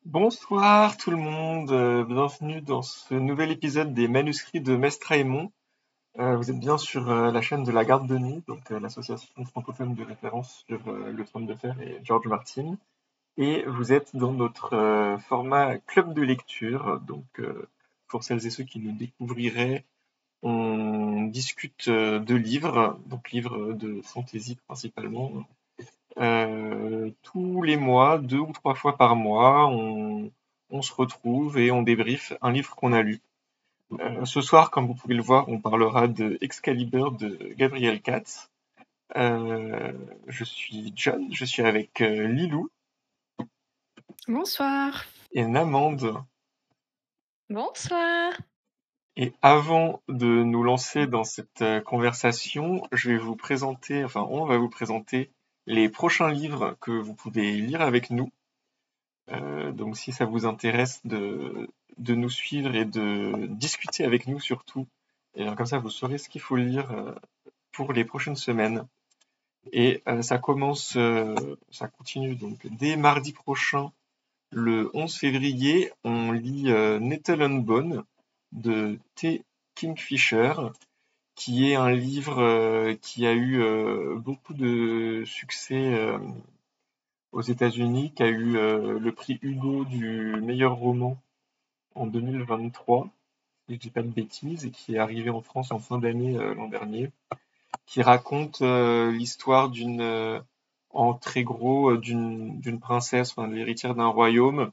Bonsoir tout le monde, bienvenue dans ce nouvel épisode des manuscrits de Mestre Aymon. Vous êtes bien sur la chaîne de la Garde de Nuit, donc l'association francophone de référence sur le trône de fer et George Martin. Et vous êtes dans notre format club de lecture. Donc pour celles et ceux qui nous découvriraient, on discute de livres, donc livres de fantasy principalement. Tous les mois, 2 ou 3 fois par mois, on se retrouve et on débriefe un livre qu'on a lu. Ce soir, comme vous pouvez le voir, on parlera de Excalibur de Gabriel Katz. Je suis John, je suis avec Lilou Bonsoir. et Namande. Bonsoir. Et avant de nous lancer dans cette conversation, je vais vous présenter, enfin, on va vous présenter les prochains livres que vous pouvez lire avec nous. Donc si ça vous intéresse de nous suivre et de discuter avec nous surtout, et comme ça vous saurez ce qu'il faut lire pour les prochaines semaines. Et ça continue donc dès mardi prochain, le 11 février, on lit Nettle and Bone de T. Kingfisher, qui est un livre qui a eu beaucoup de succès aux États-Unis, qui a eu le prix Hugo du meilleur roman en 2023, si je dis pas de bêtises, et qui est arrivé en France en fin d'année l'an dernier, qui raconte l'histoire en très gros, d'une princesse, enfin, de l'héritière d'un royaume,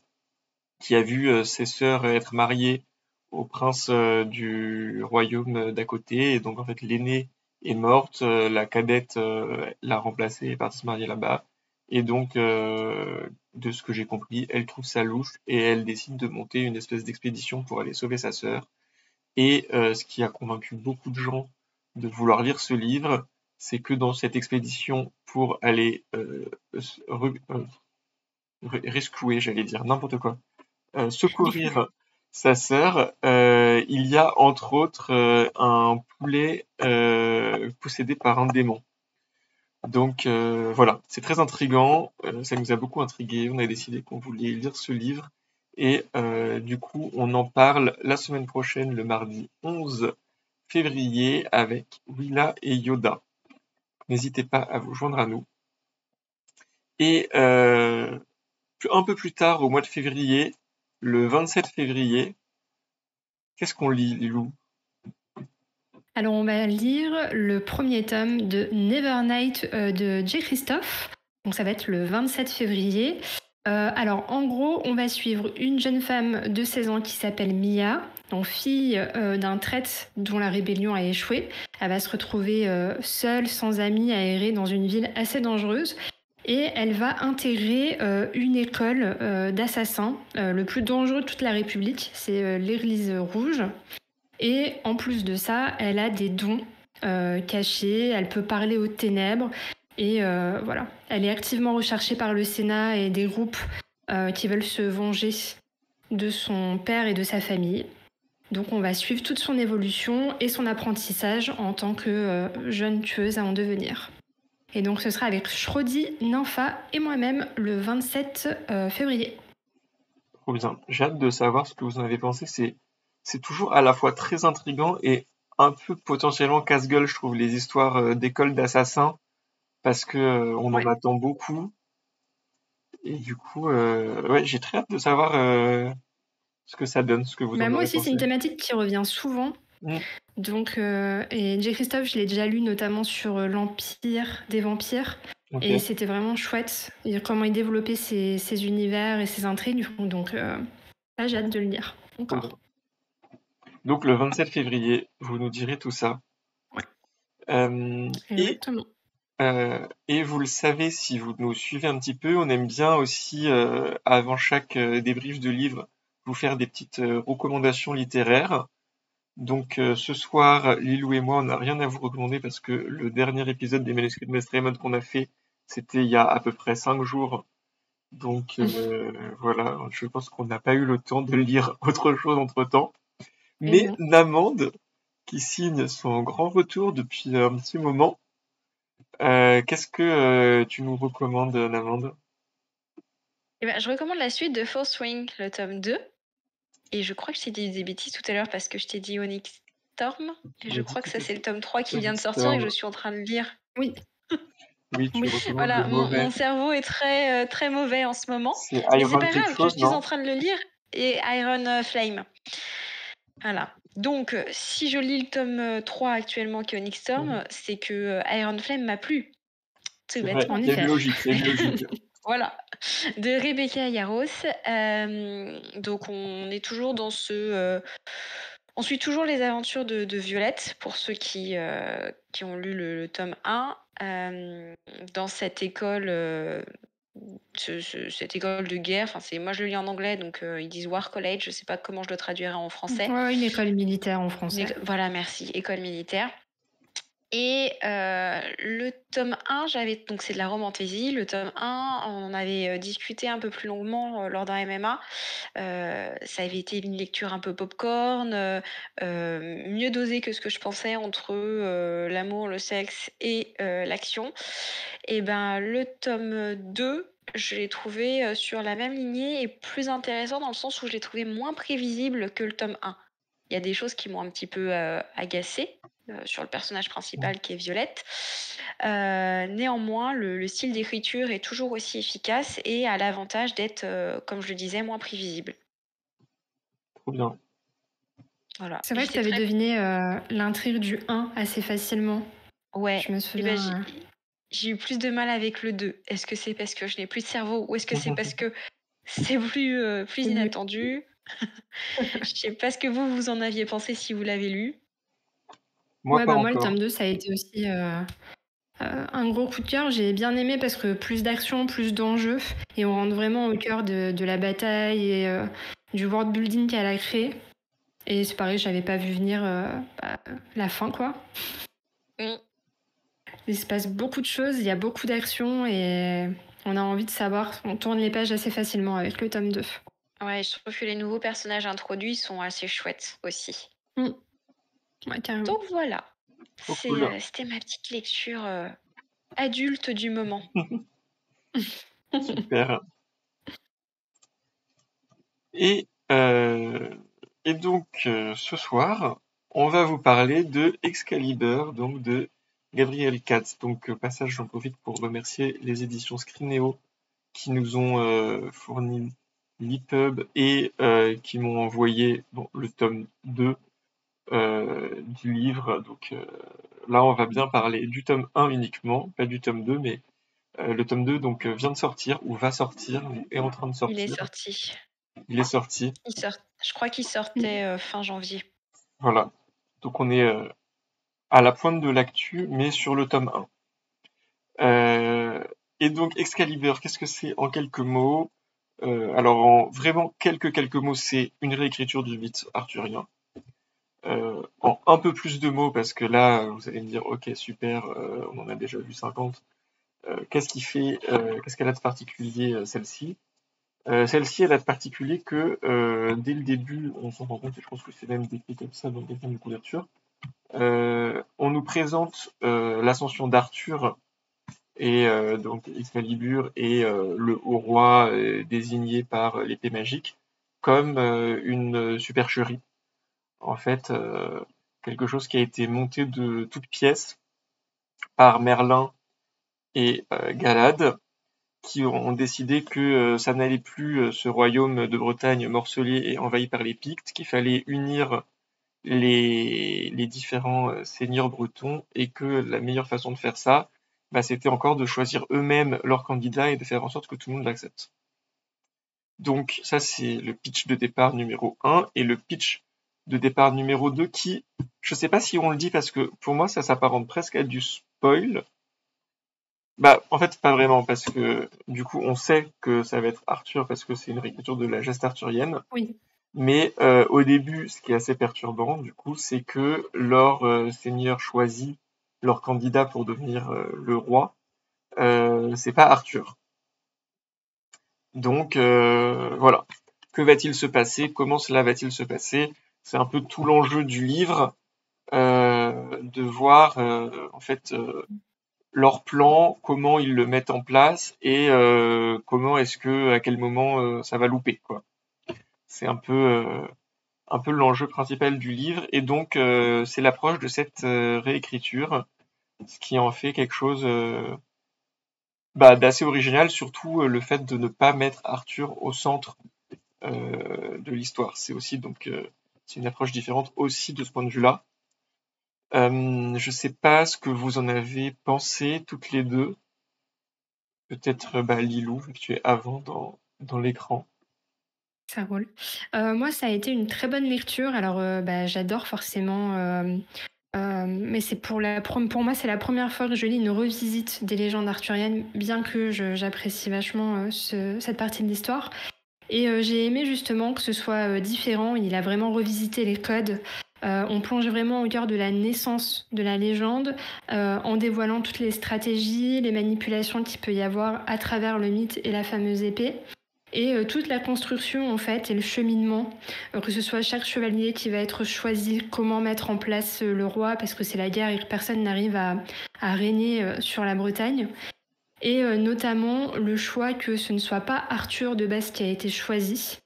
qui a vu ses sœurs être mariées au prince du royaume d'à côté, et donc en fait l'aînée est morte, la cadette l'a remplacée et est partie se marier là-bas, et donc de ce que j'ai compris, elle trouve ça louche et elle décide de monter une espèce d'expédition pour aller sauver sa sœur. Et ce qui a convaincu beaucoup de gens de vouloir lire ce livre, c'est que dans cette expédition pour aller rescuer, j'allais dire n'importe quoi, secourir sa sœur, il y a entre autres un poulet possédé par un démon. Donc voilà, c'est très intriguant, ça nous a beaucoup intrigué, on a décidé qu'on voulait lire ce livre et du coup on en parle la semaine prochaine, le mardi 11 février avec Willa et Yoda. N'hésitez pas à vous joindre à nous. Et un peu plus tard, au mois de février, le 27 février, qu'est-ce qu'on lit, Lilou? Alors on va lire le premier tome de Nevernight de J. Christophe. Donc ça va être le 27 février. Alors en gros, on va suivre une jeune femme de 16 ans qui s'appelle Mia, donc fille d'un traître dont la rébellion a échoué. Elle va se retrouver seule, sans amis, à errer dans une ville assez dangereuse. Et elle va intégrer une école d'assassins, le plus dangereux de toute la République, c'est l'Église Rouge. Et en plus de ça, elle a des dons cachés, elle peut parler aux ténèbres. Et voilà, elle est activement recherchée par le Sénat et des groupes qui veulent se venger de son père et de sa famille. Donc on va suivre toute son évolution et son apprentissage en tant que jeune tueuse à en devenir. Et donc ce sera avec Shrodi, Nympha et moi-même le 27 février. Trop bien. J'ai hâte de savoir ce que vous en avez pensé. C'est toujours à la fois très intriguant et un peu potentiellement casse-gueule, je trouve, les histoires d'école d'assassins, parce que on en Ouais. attend beaucoup. Et du coup, ouais, j'ai très hâte de savoir ce que ça donne, ce que vous Bah, en moi aurez aussi, c'est pensé. une thématique qui revient souvent. Mm. Donc, et J. Christophe, je l'ai déjà lu notamment sur l'Empire des vampires. Ok. Et c'était vraiment chouette comment il développait ses univers et ses intrigues. Donc, là, j'ai hâte de le lire Trop bien. encore. Donc le 27 février, vous nous direz tout ça. Ouais, Euh, et exactement. et vous le savez, si vous nous suivez un petit peu, on aime bien aussi, avant chaque débrief de livre, vous faire des petites recommandations littéraires. Donc ce soir, Lilou et moi, on n'a rien à vous recommander parce que le dernier épisode des manuscrits de Mestre Raymond qu'on a fait, c'était il y a à peu près 5 jours. Donc voilà, je pense qu'on n'a pas eu le temps de lire autre chose entre-temps. Et Mais non. Namande, qui signe son grand retour depuis un petit moment, qu'est-ce que tu nous recommandes, Namande? Eh ben, je recommande la suite de Fourth Wing, le tome 2. Et je crois que je t'ai dit des bêtises tout à l'heure parce que je t'ai dit Onyx Storm. Et je crois que ça, c'est le tome 3 qui vient de sortir et que je suis en train de lire. Oui. Oui, tu Oui. recommandes Voilà, le mauvais. mon cerveau est très, très mauvais en ce moment. C'est Mais Iron c'est pas quelque grave, je chose, suis non? en train de le lire. Et Iron Flame. Voilà. Donc, si je lis le tome 3 actuellement qui est Onyx Storm, c'est que Iron Flame m'a plu. Tout C'est vrai, bêtement. En il y a une effet. logique, c'est une logique. Voilà, de Rebecca Yarros. Donc on est toujours dans on suit toujours les aventures de Violette, pour ceux qui ont lu le tome 1, dans cette école, cette école de guerre. Enfin, moi je le lis en anglais, donc ils disent War College, je sais pas comment je le traduirais en français. Ouais, une école militaire en français. Voilà, merci, école militaire. Et le tome 1, donc c'est de la romantaisie. Le tome 1, on en avait discuté un peu plus longuement lors d'un MMA. Ça avait été une lecture un peu popcorn, mieux dosée que ce que je pensais entre l'amour, le sexe et l'action. Et ben le tome 2, je l'ai trouvé sur la même lignée et plus intéressant dans le sens où je l'ai trouvé moins prévisible que le tome 1. Il y a des choses qui m'ont un petit peu agacée sur le personnage principal qui est Violette. Néanmoins, le style d'écriture est toujours aussi efficace et a l'avantage d'être, comme je le disais, moins prévisible. Trop bien. Voilà. C'est vrai que tu avais deviné l'intrigue du 1 assez facilement. Ouais. Je me souviens. J'ai eu plus de mal avec le 2. Est-ce que c'est parce que je n'ai plus de cerveau ou est-ce que c'est parce que c'est plus inattendu? Je sais pas ce que vous en aviez pensé si vous l'avez lu. Moi, pas moi, le encore. tome 2, ça a été aussi un gros coup de cœur. J'ai bien aimé parce que plus d'action, plus d'enjeux. Et on rentre vraiment au cœur de la bataille et du world building qu'elle a créé. Et c'est pareil, j'avais pas vu venir la fin, quoi. Il se passe beaucoup de choses, il y a beaucoup d'actions et on a envie de savoir. On tourne les pages assez facilement avec le tome 2. Ouais, je trouve que les nouveaux personnages introduits sont assez chouettes aussi. Ouais, carrément. Donc voilà, Cool. c'était ma petite lecture adulte du moment. Super. Et donc, ce soir, on va vous parler de Excalibur, donc de Gabriel Katz. Donc, passage, j'en profite pour remercier les éditions Scrinéo qui nous ont fourni l'EPUB et qui m'ont envoyé le tome 2 du livre. Donc là, on va bien parler du tome 1 uniquement, pas du tome 2, mais le tome 2 donc, vient de sortir, ou va sortir, ou est en train de sortir. Il est sorti. Il est sorti. Je crois qu'il sortait fin janvier. Voilà. Donc on est à la pointe de l'actu, mais sur le tome 1. Et donc Excalibur, qu'est-ce que c'est en quelques mots? Alors en vraiment quelques mots, c'est une réécriture du mythe arthurien. En un peu plus de mots, parce que là, vous allez me dire, ok, super, on en a déjà vu 50. Qu'est-ce qu'elle a de particulier, celle-ci? Celle-ci, elle a de particulier que dès le début, on s'en rend compte, et je pense que c'est même décrit comme ça dans quelqu'un de couverture, on nous présente l'ascension d'Arthur et donc Excalibur et le haut roi désigné par l'épée magique comme une supercherie. En fait, quelque chose qui a été monté de toutes pièces par Merlin et Galad, qui ont décidé que ça n'allait plus, ce royaume de Bretagne morcelé et envahi par les Pictes, qu'il fallait unir les différents seigneurs bretons et que la meilleure façon de faire ça, c'était encore de choisir eux-mêmes leurs candidats et de faire en sorte que tout le monde l'accepte. Donc ça, c'est le pitch de départ numéro 1 et le pitch de départ numéro 2 qui, je sais pas si on le dit parce que pour moi, ça s'apparente presque à du spoil. En fait, pas vraiment, parce que du coup, on sait que ça va être Arthur parce que c'est une réécriture de la geste arthurienne. Oui. Mais au début, ce qui est assez perturbant, du coup, c'est que leur seigneur choisi, leur candidat pour devenir le roi, c'est pas Arthur. Donc voilà. Que va-t-il se passer? Comment cela va-t-il se passer? C'est un peu tout l'enjeu du livre, de voir en fait leur plan, comment ils le mettent en place et comment est-ce que, à quel moment ça va louper, quoi. C'est un peu l'enjeu principal du livre et donc c'est l'approche de cette réécriture, ce qui en fait quelque chose d'assez original, surtout le fait de ne pas mettre Arthur au centre de l'histoire. C'est aussi donc c'est une approche différente aussi de ce point de vue-là. Je sais pas ce que vous en avez pensé toutes les deux. Peut-être Lilou, vu que tu es avant dans l'écran. Ça roule. Moi, ça a été une très bonne lecture. Alors, j'adore forcément, mais c'est pour moi, c'est la première fois que je lis une revisite des légendes arthuriennes, bien que j'apprécie vachement cette partie de l'histoire. Et j'ai aimé justement que ce soit différent. Il a vraiment revisité les codes. On plonge vraiment au cœur de la naissance de la légende, en dévoilant toutes les stratégies, les manipulations qu'il peut y avoir à travers le mythe et la fameuse épée. Et toute la construction en fait et le cheminement, que ce soit chaque chevalier qui va être choisi, comment mettre en place le roi, parce que c'est la guerre et que personne n'arrive à régner sur la Bretagne. Et notamment le choix que ce ne soit pas Arthur de base qui a été choisi.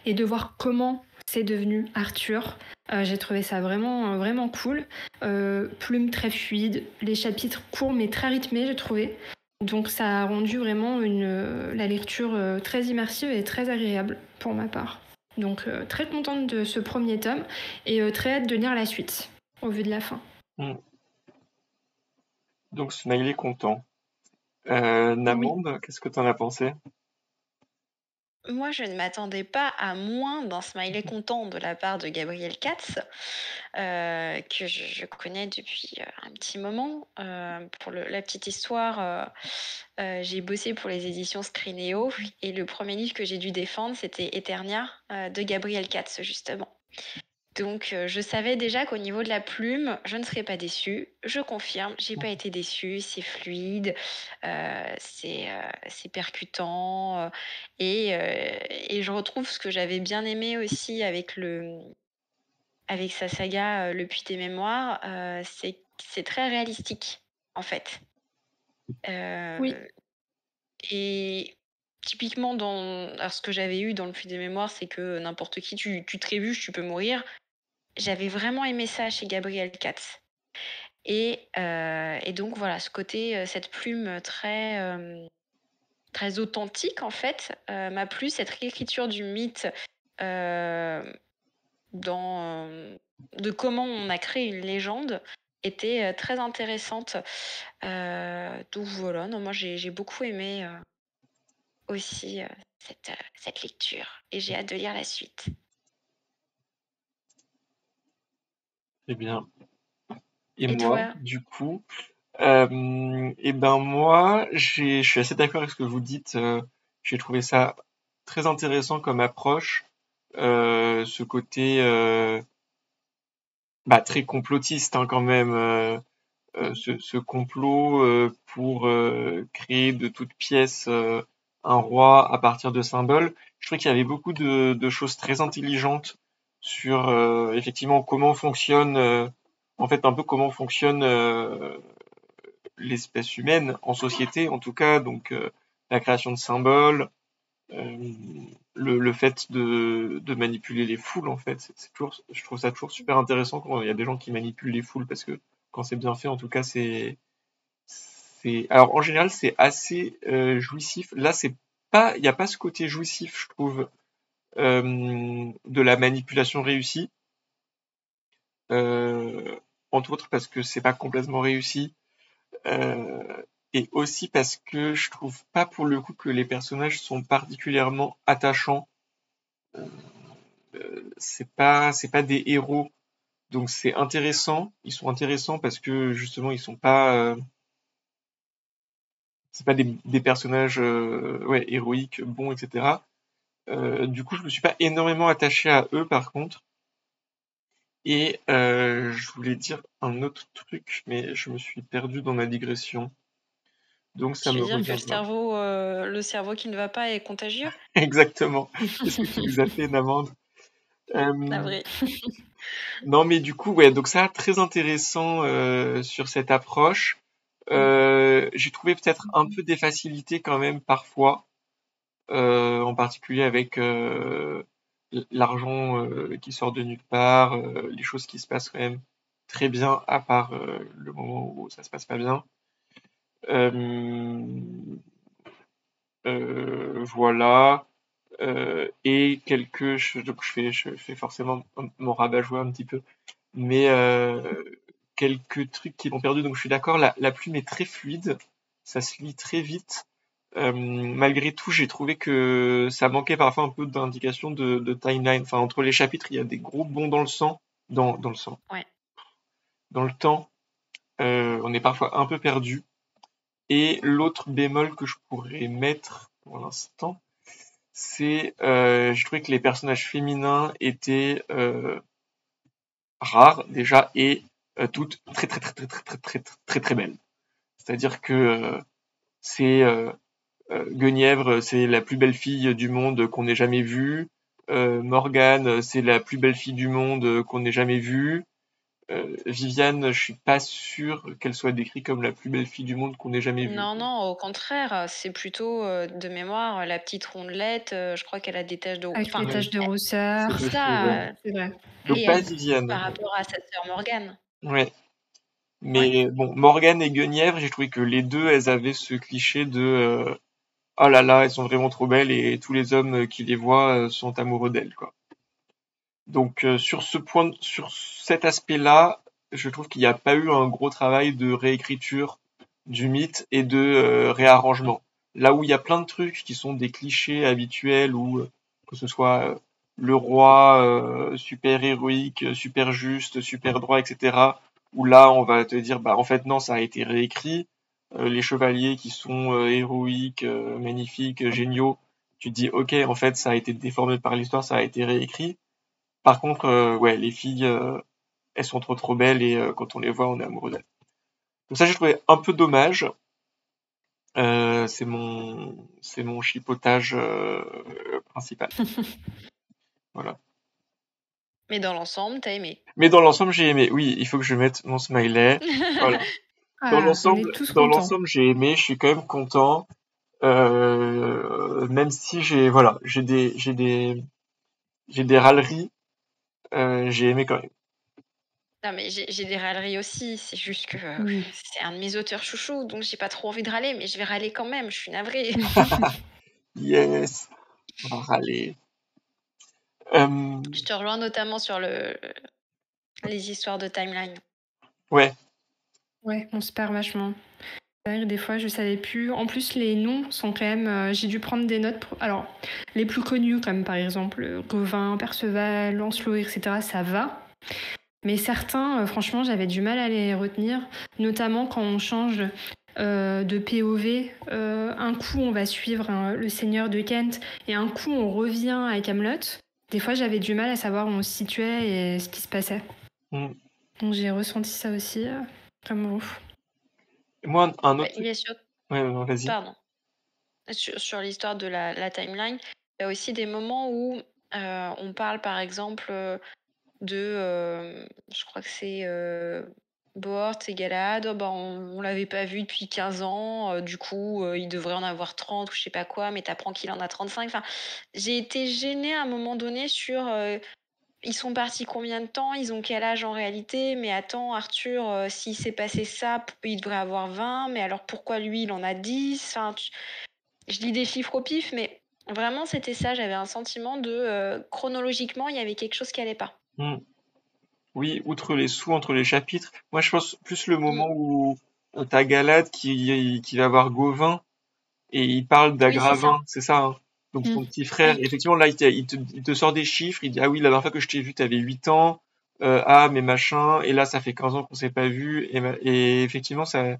Et de voir comment c'est devenu Arthur. J'ai trouvé ça vraiment, vraiment cool. Plume très fluide, les chapitres courts mais très rythmés, j'ai trouvé. Donc ça a rendu vraiment la lecture très immersive et très agréable pour ma part. Donc très contente de ce premier tome et très hâte de lire la suite au vu de la fin. Donc Smiley est content. Oui. Namande, qu'est-ce que tu en as pensé? Moi, je ne m'attendais pas à moins d'un smiley content de la part de Gabriel Katz, que je connais depuis un petit moment. Pour la petite histoire, j'ai bossé pour les éditions Scrineo et le premier livre que j'ai dû défendre, c'était Eternia de Gabriel Katz, justement. Donc, je savais déjà qu'au niveau de la plume, je ne serais pas déçue. Je confirme, j'ai pas été déçue. C'est fluide, c'est percutant, et je retrouve ce que j'avais bien aimé aussi avec sa saga Le Puits des Mémoires, c'est très réalistique, en fait. Oui. Et typiquement alors ce que j'avais eu dans Le Puits des Mémoires, c'est que n'importe qui, tu trébuches, tu peux mourir. J'avais vraiment aimé ça chez Gabriel Katz. Et donc voilà, ce côté, cette plume très authentique, en fait, m'a plu. Cette réécriture du mythe, de comment on a créé une légende était très intéressante. Donc voilà, non, moi j'ai beaucoup aimé aussi cette lecture et j'ai hâte de lire la suite. Eh bien. Et Et moi, toi? du coup, moi, je suis assez d'accord avec ce que vous dites. J'ai trouvé ça très intéressant comme approche. Ce côté très complotiste quand même. Ce complot pour créer de toutes pièces un roi à partir de symboles. Je trouvais qu'il y avait beaucoup de choses très intelligentes sur effectivement comment fonctionne en fait un peu comment fonctionne l'espèce humaine en société en tout cas, donc la création de symboles, euh, le fait de manipuler les foules en fait, c'est toujours, je trouve ça toujours super intéressant quand il y a des gens qui manipulent les foules parce que quand c'est bien fait en tout cas alors en général c'est assez jouissif. Là c'est pas, il n'y a pas ce côté jouissif je trouve de la manipulation réussie, entre autres parce que c'est pas complètement réussi. Et aussi parce que je trouve pas pour le coup que les personnages sont particulièrement attachants. C'est pas des héros, donc c'est intéressant. Ils sont intéressants parce que justement ils sont pas, c'est pas des personnages héroïques, bons, etc. Du coup je me suis pas énormément attaché à eux par contre. Et je voulais dire un autre truc, mais je me suis perdu dans ma digression. Donc ça Tu me veux dire que reviendra. le cerveau qui ne va pas est contagieux? Exactement. Qu'est-ce que tu nous as fait, Namande? Navré. Non, mais du coup, ouais, donc ça, très intéressant sur cette approche. J'ai trouvé peut-être un peu des facilités quand même parfois, en particulier avec l'argent qui sort de nulle part, les choses qui se passent quand même très bien, à part le moment où ça se passe pas bien. Euh, voilà. Et donc je fais forcément mon rabat-joie un petit peu, mais quelques trucs qui m'ont perdu. Donc je suis d'accord, la plume est très fluide, ça se lit très vite. Malgré tout, j'ai trouvé que ça manquait parfois un peu d'indication de timeline. Enfin, entre les chapitres, il y a des gros bonds dans le sang, dans le sang, Ouais. dans le temps. On est parfois un peu perdu. Et l'autre bémol que je pourrais mettre pour l'instant, c'est j'ai trouvé que les personnages féminins étaient rares déjà et toutes très très très très très très très très très belles. C'est-à-dire que c'est Guenièvre, c'est la plus belle fille du monde qu'on ait jamais vue. Morgane, c'est la plus belle fille du monde qu'on ait jamais vue. Viviane, je suis pas sûr qu'elle soit décrite comme la plus belle fille du monde qu'on ait jamais vue. Non, non, au contraire, c'est plutôt de mémoire la petite rondelette. Je crois qu'elle a des taches de. Avec Enfin, les taches de rousseur. c'est Tout à fait, ouais. ça. C'est vrai. Donc Et pas elle, Viviane. par rapport à sa sœur Morgane. Ouais. Ouais. Mais bon, Morgane et Guenièvre, j'ai trouvé que les deux, elles avaient ce cliché de oh là là, elles sont vraiment trop belles et tous les hommes qui les voient sont amoureux d'elles, quoi. Donc sur cet aspect-là, je trouve qu'il n'y a pas eu un gros travail de réécriture du mythe et de réarrangement. Là où il y a plein de trucs qui sont des clichés habituels, ou que ce soit le roi super héroïque, super juste, super droit, etc. Où là on va te dire bah en fait non, ça a été réécrit. Les chevaliers qui sont héroïques, magnifiques, géniaux, tu te dis ok en fait ça a été déformé par l'histoire, ça a été réécrit. Par contre, ouais, les filles, elles sont trop belles et quand on les voit, on est amoureux d'elles. Donc ça, j'ai trouvé un peu dommage. C'est mon chipotage principal. Voilà. Mais dans l'ensemble, t'as aimé. Mais dans l'ensemble, j'ai aimé. Oui, il faut que je mette mon smiley. Voilà. Dans Ah, on est l'ensemble, tous dans contents. l'ensemble, j'ai aimé. Je suis quand même content. Même si voilà, j'ai des râleries, j'ai aimé quand même. Non, mais j'ai des râleries aussi. C'est juste que Oui. c'est un de mes auteurs chouchous, donc j'ai pas trop envie de râler, mais je vais râler quand même. Je suis navrée. Yes, on va râler. Je te rejoins notamment sur les histoires de timeline. Ouais. Ouais, on se perd vachement. C'est vrai que des fois, je savais plus. En plus, les noms sont quand même. J'ai dû prendre des notes. Alors, les plus connus, comme par exemple Gauvin, Perceval, Lancelot, etc., ça va. Mais certains, franchement, j'avais du mal à les retenir, notamment quand on change de POV. Un coup, on va suivre le Seigneur de Kent et un coup, on revient à Camelot. Des fois, j'avais du mal à savoir où on se situait et ce qui se passait. Mm. Donc, j'ai ressenti ça aussi, comme vous. Moi, un autre Il truc. est sur. Ouais, non, vas-y. Pardon. Sur l'histoire de la timeline, il y a aussi des moments où on parle par exemple de, je crois que c'est Bohort et Galahad. Oh, bah, on l'avait pas vu depuis 15 ans, du coup il devrait en avoir 30 ou je sais pas quoi, mais t'apprends qu'il en a 35. Enfin, j'ai été gênée à un moment donné sur ils sont partis combien de temps, ils ont quel âge en réalité, mais attends Arthur, s'il s'est passé ça, il devrait avoir 20, mais alors pourquoi lui il en a 10. Enfin, je lis des chiffres au pif, mais vraiment, c'était ça. J'avais un sentiment de chronologiquement, il y avait quelque chose qui allait pas. Mm. Oui, outre les sous entre les chapitres, moi je pense plus le Mm. moment où t'as Galad qui va voir Gauvin et il parle Oui, c'est ça. d'Agravin, c'est ça, hein. Donc Mm. son petit frère, Oui. effectivement là il te sort des chiffres, il dit ah oui la dernière fois que je t'ai vu t'avais 8 ans, ah mais machin, et là ça fait 15 ans qu'on s'est pas vu, et effectivement ça, je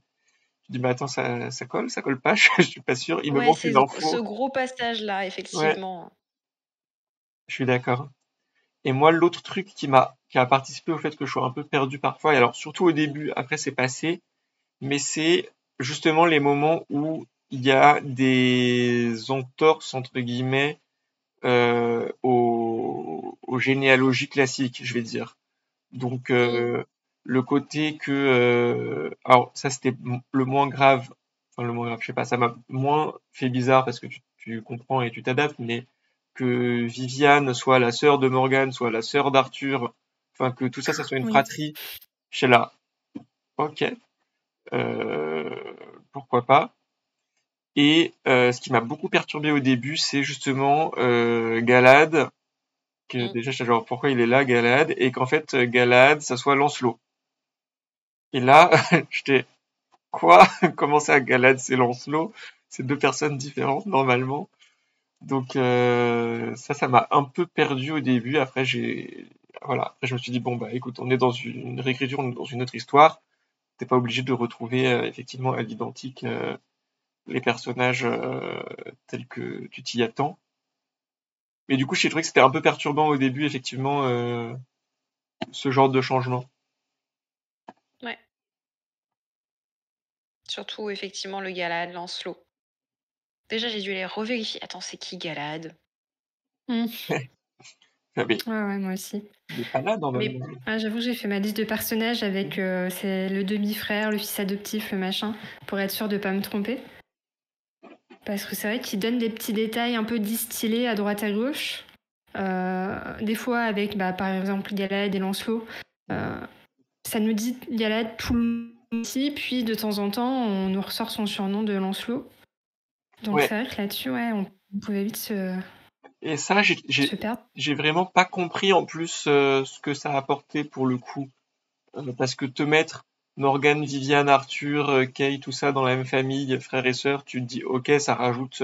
dis mais attends ça colle pas, je suis pas sûr, il me Ouais, manque c'est une ce info. gros passage-là, Ouais, effectivement. je suis d'accord. Et moi, l'autre truc qui a participé au fait que je sois un peu perdu parfois, et alors surtout au début, après c'est passé, mais c'est justement les moments où il y a des entorses entre guillemets aux généalogies classiques, je vais dire. Donc Mm. le côté que, alors ça c'était le moins grave, enfin le moins grave, je sais pas, ça m'a moins fait bizarre parce que tu comprends et tu t'adaptes, mais que Viviane soit la sœur de Morgane, soit la sœur d'Arthur, enfin que tout ça, ça soit une Oui. fratrie, je suis là, ok, euh, pourquoi pas. Et ce qui m'a beaucoup perturbé au début, c'est justement Galad, que Mm. déjà j'étais genre pourquoi il est là, Galad, et qu'en fait Galad, ça soit Lancelot. Et là, j'étais quoi? Comment ça, Galad, c'est Lancelot? C'est deux personnes différentes normalement. Donc ça m'a un peu perdu au début. Après voilà. Après je me suis dit bon bah écoute, on est dans une réécriture, on est dans une autre histoire. T'es pas obligé de retrouver effectivement à l'identique les personnages tels que tu t'y attends. Mais du coup, j'ai trouvé que c'était un peu perturbant au début, effectivement, ce genre de changement. Ouais. Surtout, effectivement, le Galad, Lancelot. Déjà, j'ai dû les revérifier. Attends, c'est qui Galad? Mm. Ah, mais Ouais, ouais, moi aussi. il est pas là Mais normalement. Ah, j'avoue, j'ai fait ma liste de personnages avec c'est le demi-frère, le fils adoptif, le machin, pour être sûre de pas me tromper. Parce que c'est vrai qu'ils donnent des petits détails un peu distillés à droite à gauche. Des fois avec, bah, par exemple, Galad et Lancelot. Euh, Ça nous dit Galad tout le temps, puis de temps en temps, on nous ressort son surnom de Lancelot. Donc Ouais. c'est vrai que là-dessus, ouais, on pouvait vite Et ça, se perdre. j'ai vraiment pas compris en plus ce que ça apportait pour le coup. Parce que te mettre Morgane, Viviane, Arthur, Kay, tout ça dans la même famille, frères et sœurs, tu te dis ok, ça rajoute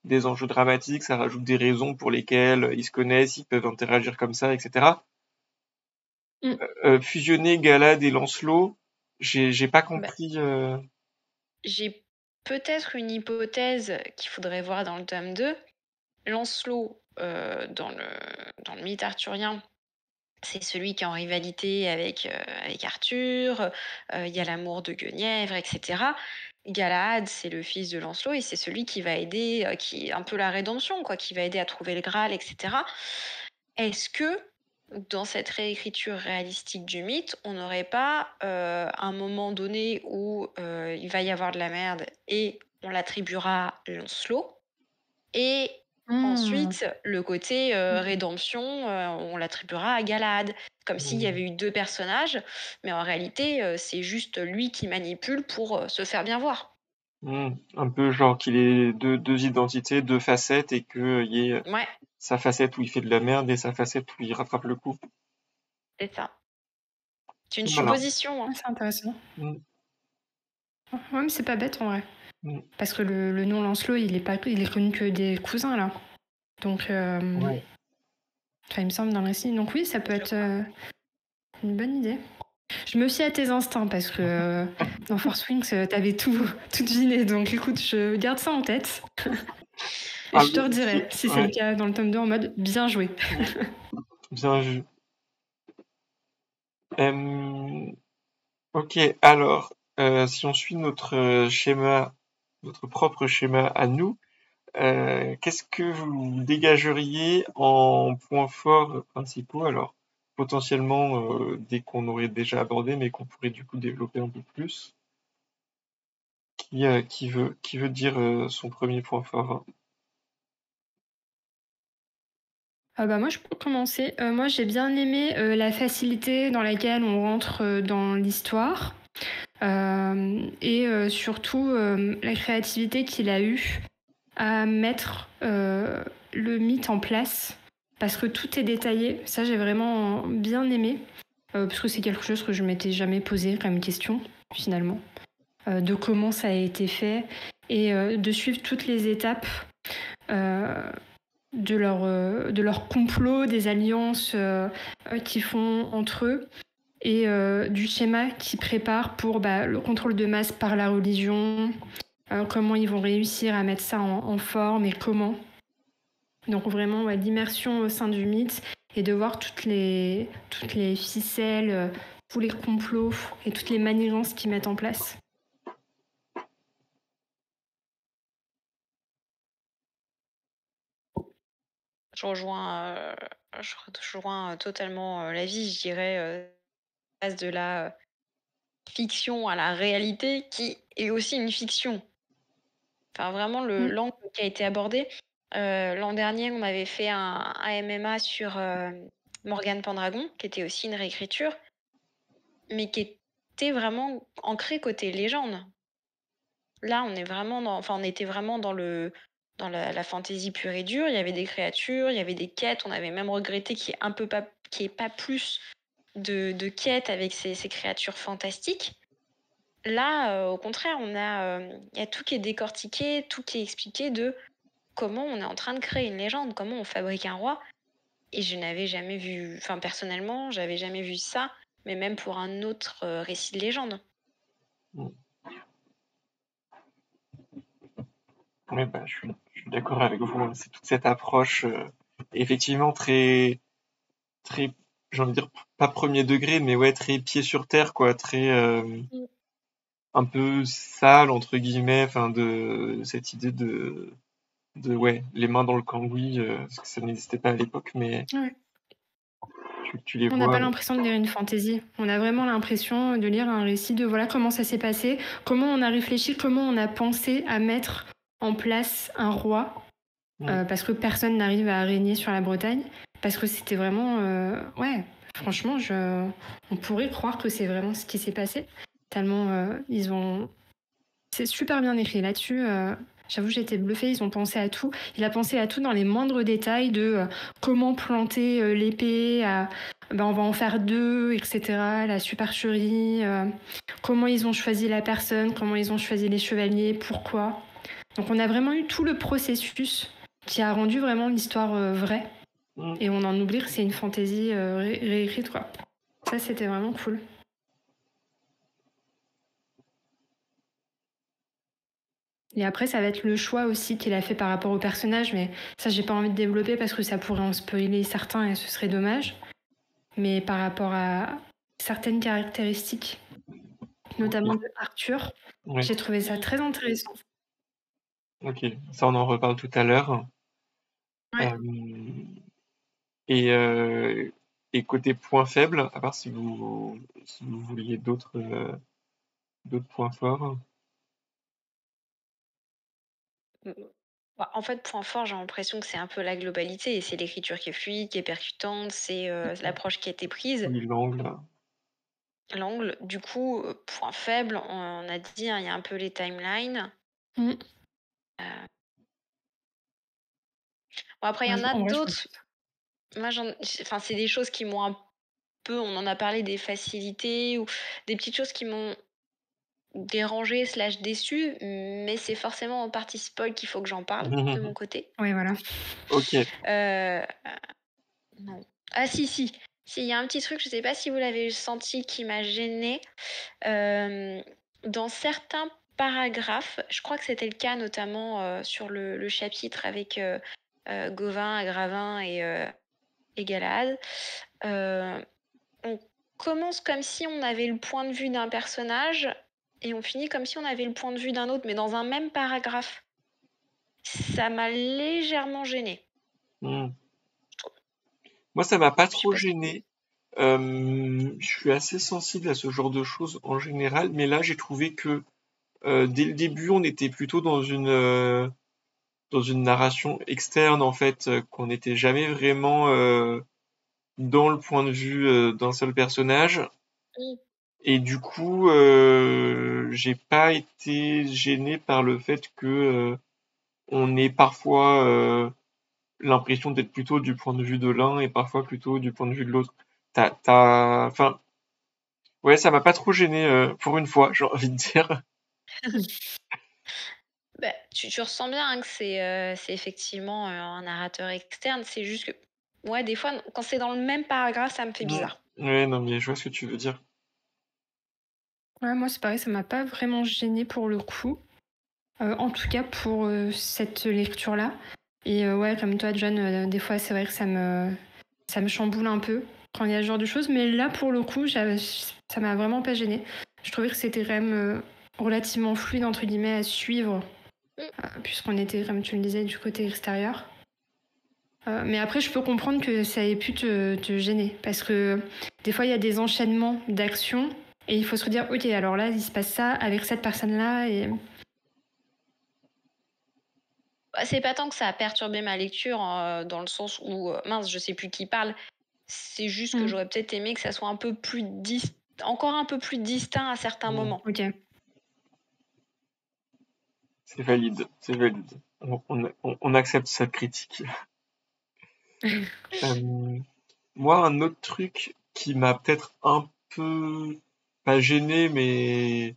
des enjeux dramatiques, ça rajoute des raisons pour lesquelles ils se connaissent, ils peuvent interagir comme ça, etc. Mm. Fusionner Galad et Lancelot, j'ai pas bah, compris. j'ai peut-être une hypothèse qu'il faudrait voir dans le tome 2. Lancelot, dans le mythe arthurien, c'est celui qui est en rivalité avec Arthur. Il y a l'amour de Guenièvre, etc. Galahad, c'est le fils de Lancelot et c'est celui qui va aider, qui est un peu la rédemption, quoi, qui va aider à trouver le Graal, etc. Est-ce que dans cette réécriture réalistique du mythe, on n'aurait pas un moment donné où il va y avoir de la merde et on l'attribuera à Lancelot et Mm. ensuite, le côté rédemption, on l'attribuera à Galahad. Comme s'il y avait eu deux personnages, mais en réalité, c'est juste lui qui manipule pour se faire bien voir. Un peu genre qu'il ait deux identités, deux facettes et qu'il y ait Ouais, sa facette où il fait de la merde et sa facette où il rattrape le coup. c'est ça. C'est une C'est malin. supposition, Ouais, hein. c'est intéressant. Mm, Ouais, mais c'est pas bête en vrai. mm. Parce que le nom Lancelot, il est connu que des cousins là. Donc, Ouais. enfin, il me semble dans le récit. Donc oui, ça peut Je être crois. une bonne idée. Je me fie à tes instincts parce que dans Force Wings, t'avais tout deviné. Donc écoute, je garde ça en tête. Et Ah, je te redirai si c'est le ouais. cas dans le tome 2 en mode bien joué. Bien vu. Euh, ok, alors, si on suit notre schéma, notre propre schéma à nous, qu'est-ce que vous dégageriez en points forts principaux? Alors, potentiellement des qu'on aurait déjà abordé, mais qu'on pourrait du coup développer un peu plus. Qui veut dire son premier point fort? Bah moi, je peux commencer. Moi, j'ai bien aimé la facilité dans laquelle on rentre dans l'histoire. Et surtout la créativité qu'il a eue à mettre le mythe en place parce que tout est détaillé. Ça, j'ai vraiment bien aimé parce que c'est quelque chose que je m'étais jamais posé comme question finalement, de comment ça a été fait et de suivre toutes les étapes euh, de leur complot, des alliances qu'ils font entre eux et du schéma qu'ils préparent pour le contrôle de masse par la religion, comment ils vont réussir à mettre ça en forme et comment. Donc vraiment l'immersion au sein du mythe et de voir toutes les ficelles, tous les complots et toutes les manigances qu'ils mettent en place. Je rejoins, je rejoins totalement l'avis, je dirais. passe de la fiction à la réalité, qui est aussi une fiction. Enfin, vraiment, Mm. l'angle qui a été abordé. L'an dernier, on avait fait un MMA sur Morgane Pendragon, qui était aussi une réécriture, mais qui était vraiment ancrée côté légende. Là, on est vraiment on était vraiment dans la fantaisie pure et dure. Il y avait des créatures, il y avait des quêtes. On avait même regretté qu'il n'y ait pas plus de quêtes avec ces créatures fantastiques. Là, au contraire, il y a tout qui est décortiqué, tout qui est expliqué de comment on est en train de créer une légende, comment on fabrique un roi. Et je n'avais jamais vu, enfin personnellement, j'avais jamais vu ça, mais même pour un autre récit de légende. Mm. Ouais, bah, je suis d'accord avec vous, hein. C'est toute cette approche, effectivement très, j'ai envie de dire, pas premier degré, mais ouais, très pied sur terre, quoi, très, Mm. un peu sale, entre guillemets, enfin, de cette idée ouais, les mains dans le cambouis, parce que ça n'existait pas à l'époque, mais Ouais. tu les On n'a pas vois. l'impression de lire une fantaisie. On a vraiment l'impression de lire un récit de voilà comment ça s'est passé, comment on a réfléchi, comment on a pensé à mettre en place un roi, parce que personne n'arrive à régner sur la Bretagne, parce que c'était vraiment... ouais, franchement, on pourrait croire que c'est vraiment ce qui s'est passé, tellement ils ont... C'est super bien écrit là-dessus. J'avoue, j'étais bluffée. Ils ont pensé à tout. Il a pensé à tout dans les moindres détails de comment planter l'épée, ben, on va en faire deux, etc. La supercherie, comment ils ont choisi la personne, comment ils ont choisi les chevaliers, pourquoi. Donc on a vraiment eu tout le processus qui a rendu vraiment l'histoire vraie. Mm. Et on en oublie que c'est une fantaisie réécrite, quoi. Ça, c'était vraiment cool. Et après, ça va être le choix aussi qu'il a fait par rapport au personnage, mais ça, j'ai pas envie de développer parce que ça pourrait en spoiler certains et ce serait dommage. Mais par rapport à certaines caractéristiques, notamment de Arthur, Ouais, j'ai trouvé ça très intéressant. ok, ça on en reparle tout à l'heure. Ouais. Euh, et, euh, et côté point faible, à part si vous vouliez d'autres points forts. Bah, en fait, point fort, j'ai l'impression que c'est un peu la globalité, et c'est l'écriture qui est fluide, qui est percutante, c'est l'approche qui a été prise, Oui, l'angle. l'angle. Du coup, point faible, on a dit, hein, il y a un peu les timelines. Mm. Bon, après, il y Ouais, en a en vrai, je vois d'autres. Moi, enfin, c'est des choses qui m'ont un peu, on en a parlé, des facilités ou des petites choses qui m'ont dérangée slash déçue, mais c'est forcément en partie spoil qu'il faut que j'en parle de mon côté. Ouais, voilà. Ok. Euh, non. Ah si, si. Si, il y a un petit truc, je sais pas si vous l'avez senti, qui m'a gênée. Dans certains paragraphes, je crois que c'était le cas notamment sur le chapitre avec Gauvin, Agravin et Galahad. On commence comme si on avait le point de vue d'un personnage et on finit comme si on avait le point de vue d'un autre, mais dans un même paragraphe. Ça m'a légèrement gênée. Hmm. Moi, ça m'a pas Je sais trop pas si... gêné. Je suis assez sensible à ce genre de choses en général, mais là, j'ai trouvé que dès le début, on était plutôt dans une narration externe, en fait, qu'on n'était jamais vraiment dans le point de vue d'un seul personnage. Mm. Et du coup, j'ai pas été gêné par le fait que on ait parfois l'impression d'être plutôt du point de vue de l'un et parfois plutôt du point de vue de l'autre. Enfin, ouais, ça m'a pas trop gêné pour une fois, j'ai envie de dire. Bah, tu ressens bien, hein, que c'est effectivement un narrateur externe. C'est juste que, ouais, des fois, quand c'est dans le même paragraphe, ça me fait Mm. bizarre. Ouais, non, mais je vois ce que tu veux dire. Ouais, moi, c'est pareil, ça m'a pas vraiment gênée pour le coup. En tout cas, pour cette lecture-là. Et ouais, comme toi, John, des fois, c'est vrai que ça me chamboule un peu quand il y a ce genre de choses. Mais là, pour le coup, ça m'a vraiment pas gênée. Je trouvais que c'était quand même relativement fluide, entre guillemets, à suivre, Mm. puisqu'on était, comme tu le disais, du côté extérieur. Mais après, je peux comprendre que ça ait pu te gêner. Parce que des fois, il y a des enchaînements d'actions. Et il faut se redire, ok, alors là, il se passe ça avec cette personne-là. Et... Bah, c'est pas tant que ça a perturbé ma lecture, dans le sens où, mince, je sais plus qui parle. C'est juste que j'aurais peut-être aimé que ça soit un peu plus encore un peu plus distinct à certains moments. Ok. C'est valide, c'est valide. On accepte cette critique. Moi, un autre truc qui m'a peut-être un peu, pas gêné, mais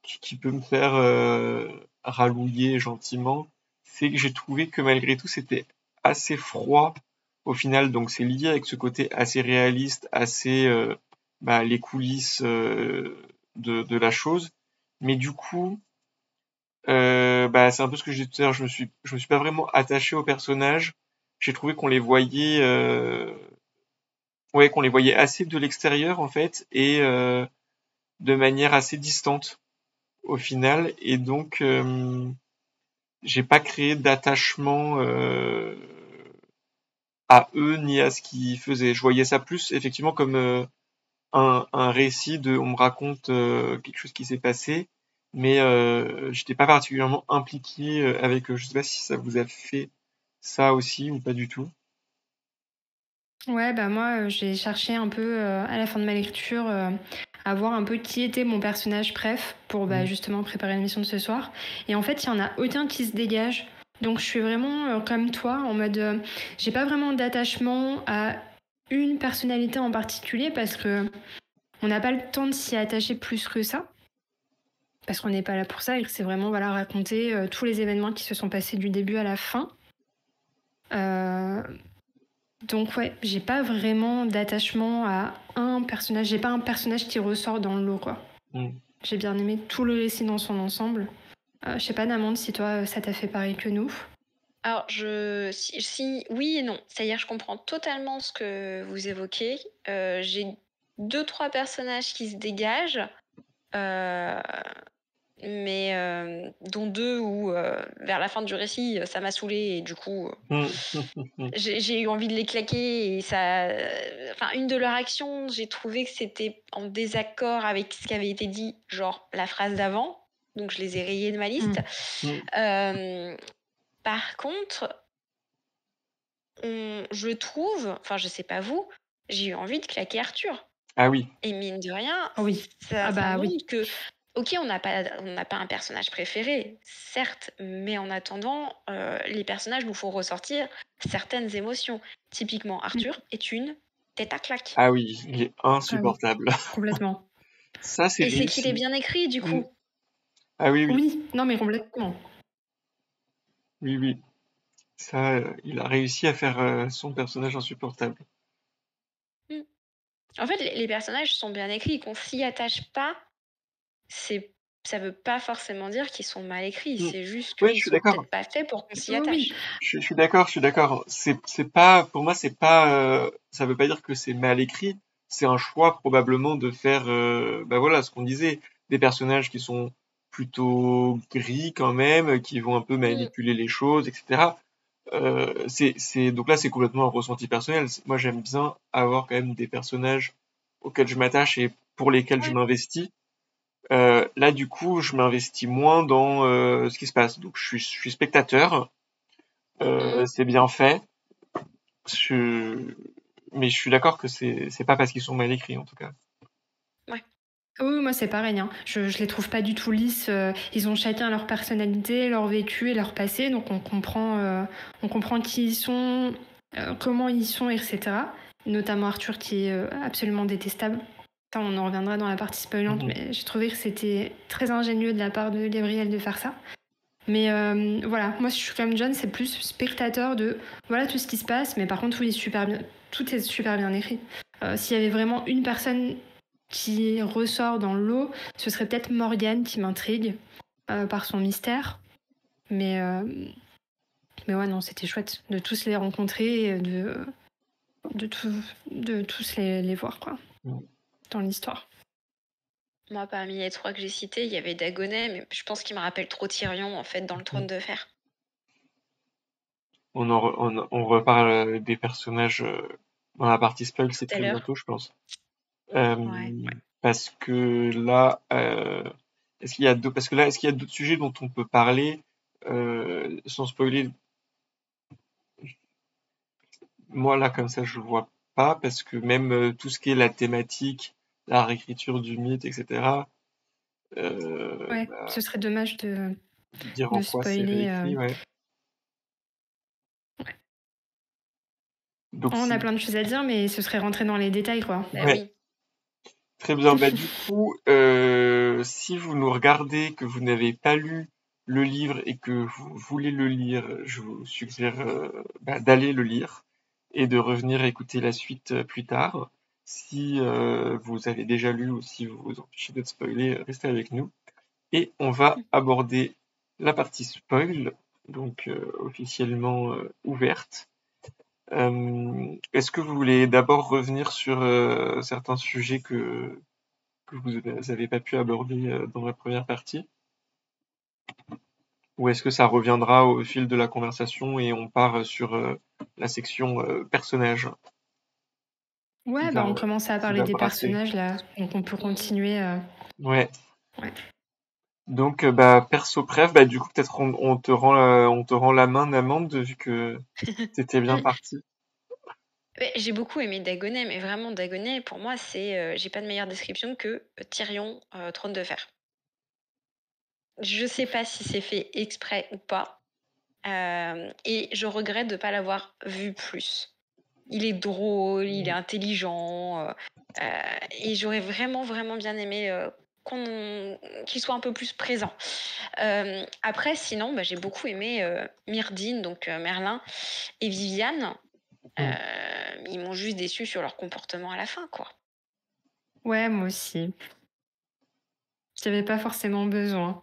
qui peut me faire ralouiller gentiment, c'est que j'ai trouvé que malgré tout, c'était assez froid au final. Donc c'est lié avec ce côté assez réaliste, assez les coulisses de la chose. Mais du coup, c'est un peu ce que je disais tout à l'heure, je me suis pas vraiment attaché aux personnages. J'ai trouvé qu'on les voyait, qu'on les voyait assez de l'extérieur en fait et de manière assez distante au final. Et donc, j'ai pas créé d'attachement à eux ni à ce qu'ils faisaient. Je voyais ça plus effectivement comme un récit de, on me raconte quelque chose qui s'est passé, mais j'étais pas particulièrement impliqué avec eux. Je sais pas si ça vous a fait ça aussi ou pas du tout. Ouais, bah moi, j'ai cherché un peu à la fin de ma lecture à voir un peu qui était mon personnage préf pour justement préparer l'émission de ce soir. Et en fait, il y en a aucun qui se dégage. Donc je suis vraiment comme toi, en mode j'ai pas vraiment d'attachement à une personnalité en particulier parce que on n'a pas le temps de s'y attacher plus que ça. Parce qu'on n'est pas là pour ça et que c'est vraiment voilà, raconter tous les événements qui se sont passés du début à la fin. Donc ouais, j'ai pas vraiment d'attachement à un personnage. J'ai pas un personnage qui ressort dans le lot, quoi. J'ai bien aimé tout le récit dans son ensemble. Je sais pas, Namande, si toi, ça t'a fait pareil que nous. Alors, si, oui et non. C'est-à-dire, je comprends totalement ce que vous évoquez. J'ai 2-3 personnages qui se dégagent, mais dont 2 où, vers la fin du récit, ça m'a saoulée et du coup, j'ai eu envie de les claquer et ça, enfin, une de leurs actions, j'ai trouvé que c'était en désaccord avec ce qui avait été dit, genre la phrase d'avant, donc je les ai rayées de ma liste. Par contre, je trouve, enfin je sais pas vous, j'ai eu envie de claquer Arthur. Ah oui. Et mine de rien, oui. ça montre que, ok, on n'a pas un personnage préféré, certes, mais en attendant, les personnages nous font ressortir certaines émotions. Typiquement, Arthur est une tête à claque. Ah oui, il est insupportable. Complètement. Ça, c'est Et c'est réussi. qu'il est bien écrit, du coup. Ah oui, oui. Oui, non mais complètement. Oui, oui. Ça, il a réussi à faire son personnage insupportable. En fait, les personnages sont bien écrits, qu'on s'y attache pas, ça veut pas forcément dire qu'ils sont mal écrits, c'est juste Oui, je qu'ils suis sont d'accord. peut-être pas faits pour qu'on s'y attache. Je suis d'accord, je suis d'accord. C'est pas, pour moi, c'est pas, ça veut pas dire que c'est mal écrit. C'est un choix probablement de faire, voilà, ce qu'on disait, des personnages qui sont plutôt gris quand même, qui vont un peu manipuler les choses, etc. Donc là, c'est complètement un ressenti personnel. Moi, j'aime bien avoir quand même des personnages auxquels je m'attache et pour lesquels je m'investis. Là, du coup, je m'investis moins dans ce qui se passe. Donc, je suis spectateur. C'est bien fait. Mais je suis d'accord que c'est pas parce qu'ils sont mal écrits, en tout cas. Oui, moi c'est pareil. Hein. Je les trouve pas du tout lisses. Ils ont chacun leur personnalité, leur vécu et leur passé, donc on comprend qui ils sont, comment ils sont, etc. Notamment Arthur qui est absolument détestable. Ça, on en reviendra dans la partie spoilante, mais j'ai trouvé que c'était très ingénieux de la part de Gabriel de faire ça. Mais voilà, moi je suis comme John, c'est plus spectateur de voilà tout ce qui se passe, mais par contre oui, tout est super bien écrit. S'il y avait vraiment une personne qui ressort dans l'eau, ce serait peut-être Morgane qui m'intrigue par son mystère. Mais ouais, non, c'était chouette de tous les rencontrer et de tous les voir, quoi, dans l'histoire. Moi, parmi les 3 que j'ai cités, il y avait Dagonet, mais je pense qu'il me rappelle trop Tyrion, en fait, dans le Trône de Fer. on reparle des personnages dans la partie spoil, c'est Tout à très l'heure. bientôt, je pense. Ouais. Parce que là, est-ce qu'il y a d'autres sujets dont on peut parler sans spoiler? Moi, là, comme ça, je vois pas, parce que même tout ce qui est la thématique, la réécriture du mythe, etc., Ouais, ce serait dommage dire en de quoi c'est spoiler. réécrit, ouais. Donc, On a plein de choses à dire, mais ce serait rentrer dans les détails, quoi. Bah ouais, oui. très bien. Bah, du coup, si vous nous regardez, que vous n'avez pas lu le livre et que vous voulez le lire, je vous suggère d'aller le lire et de revenir écouter la suite plus tard. Si vous avez déjà lu ou si vous vous en fichez d'être spoilé, restez avec nous. Et on va aborder la partie spoil, donc officiellement ouverte. Est-ce que vous voulez d'abord revenir sur certains sujets que vous n'avez pas pu aborder dans la première partie? Ou est-ce que ça reviendra au fil de la conversation et on part sur la section personnages Ouais, bah on commence à qui parler va des brasser? personnages là, donc on peut continuer. Ouais. Ouais. Donc perso préf, du coup peut-être on te rend la main Namande vu que t'étais bien parti. Ouais, j'ai beaucoup aimé Dagonet, mais vraiment Dagonet, pour moi, c'est, j'ai pas de meilleure description que Tyrion, Trône de Fer. Je sais pas si c'est fait exprès ou pas, et je regrette de pas l'avoir vu plus. Il est drôle, il est intelligent, et j'aurais vraiment, vraiment bien aimé, qu'il soit un peu plus présent. Après sinon, j'ai beaucoup aimé, Myrdine, donc Merlin et Viviane. Mm. Ils m'ont juste déçue sur leur comportement à la fin, quoi. Ouais, moi aussi. J'avais pas forcément besoin.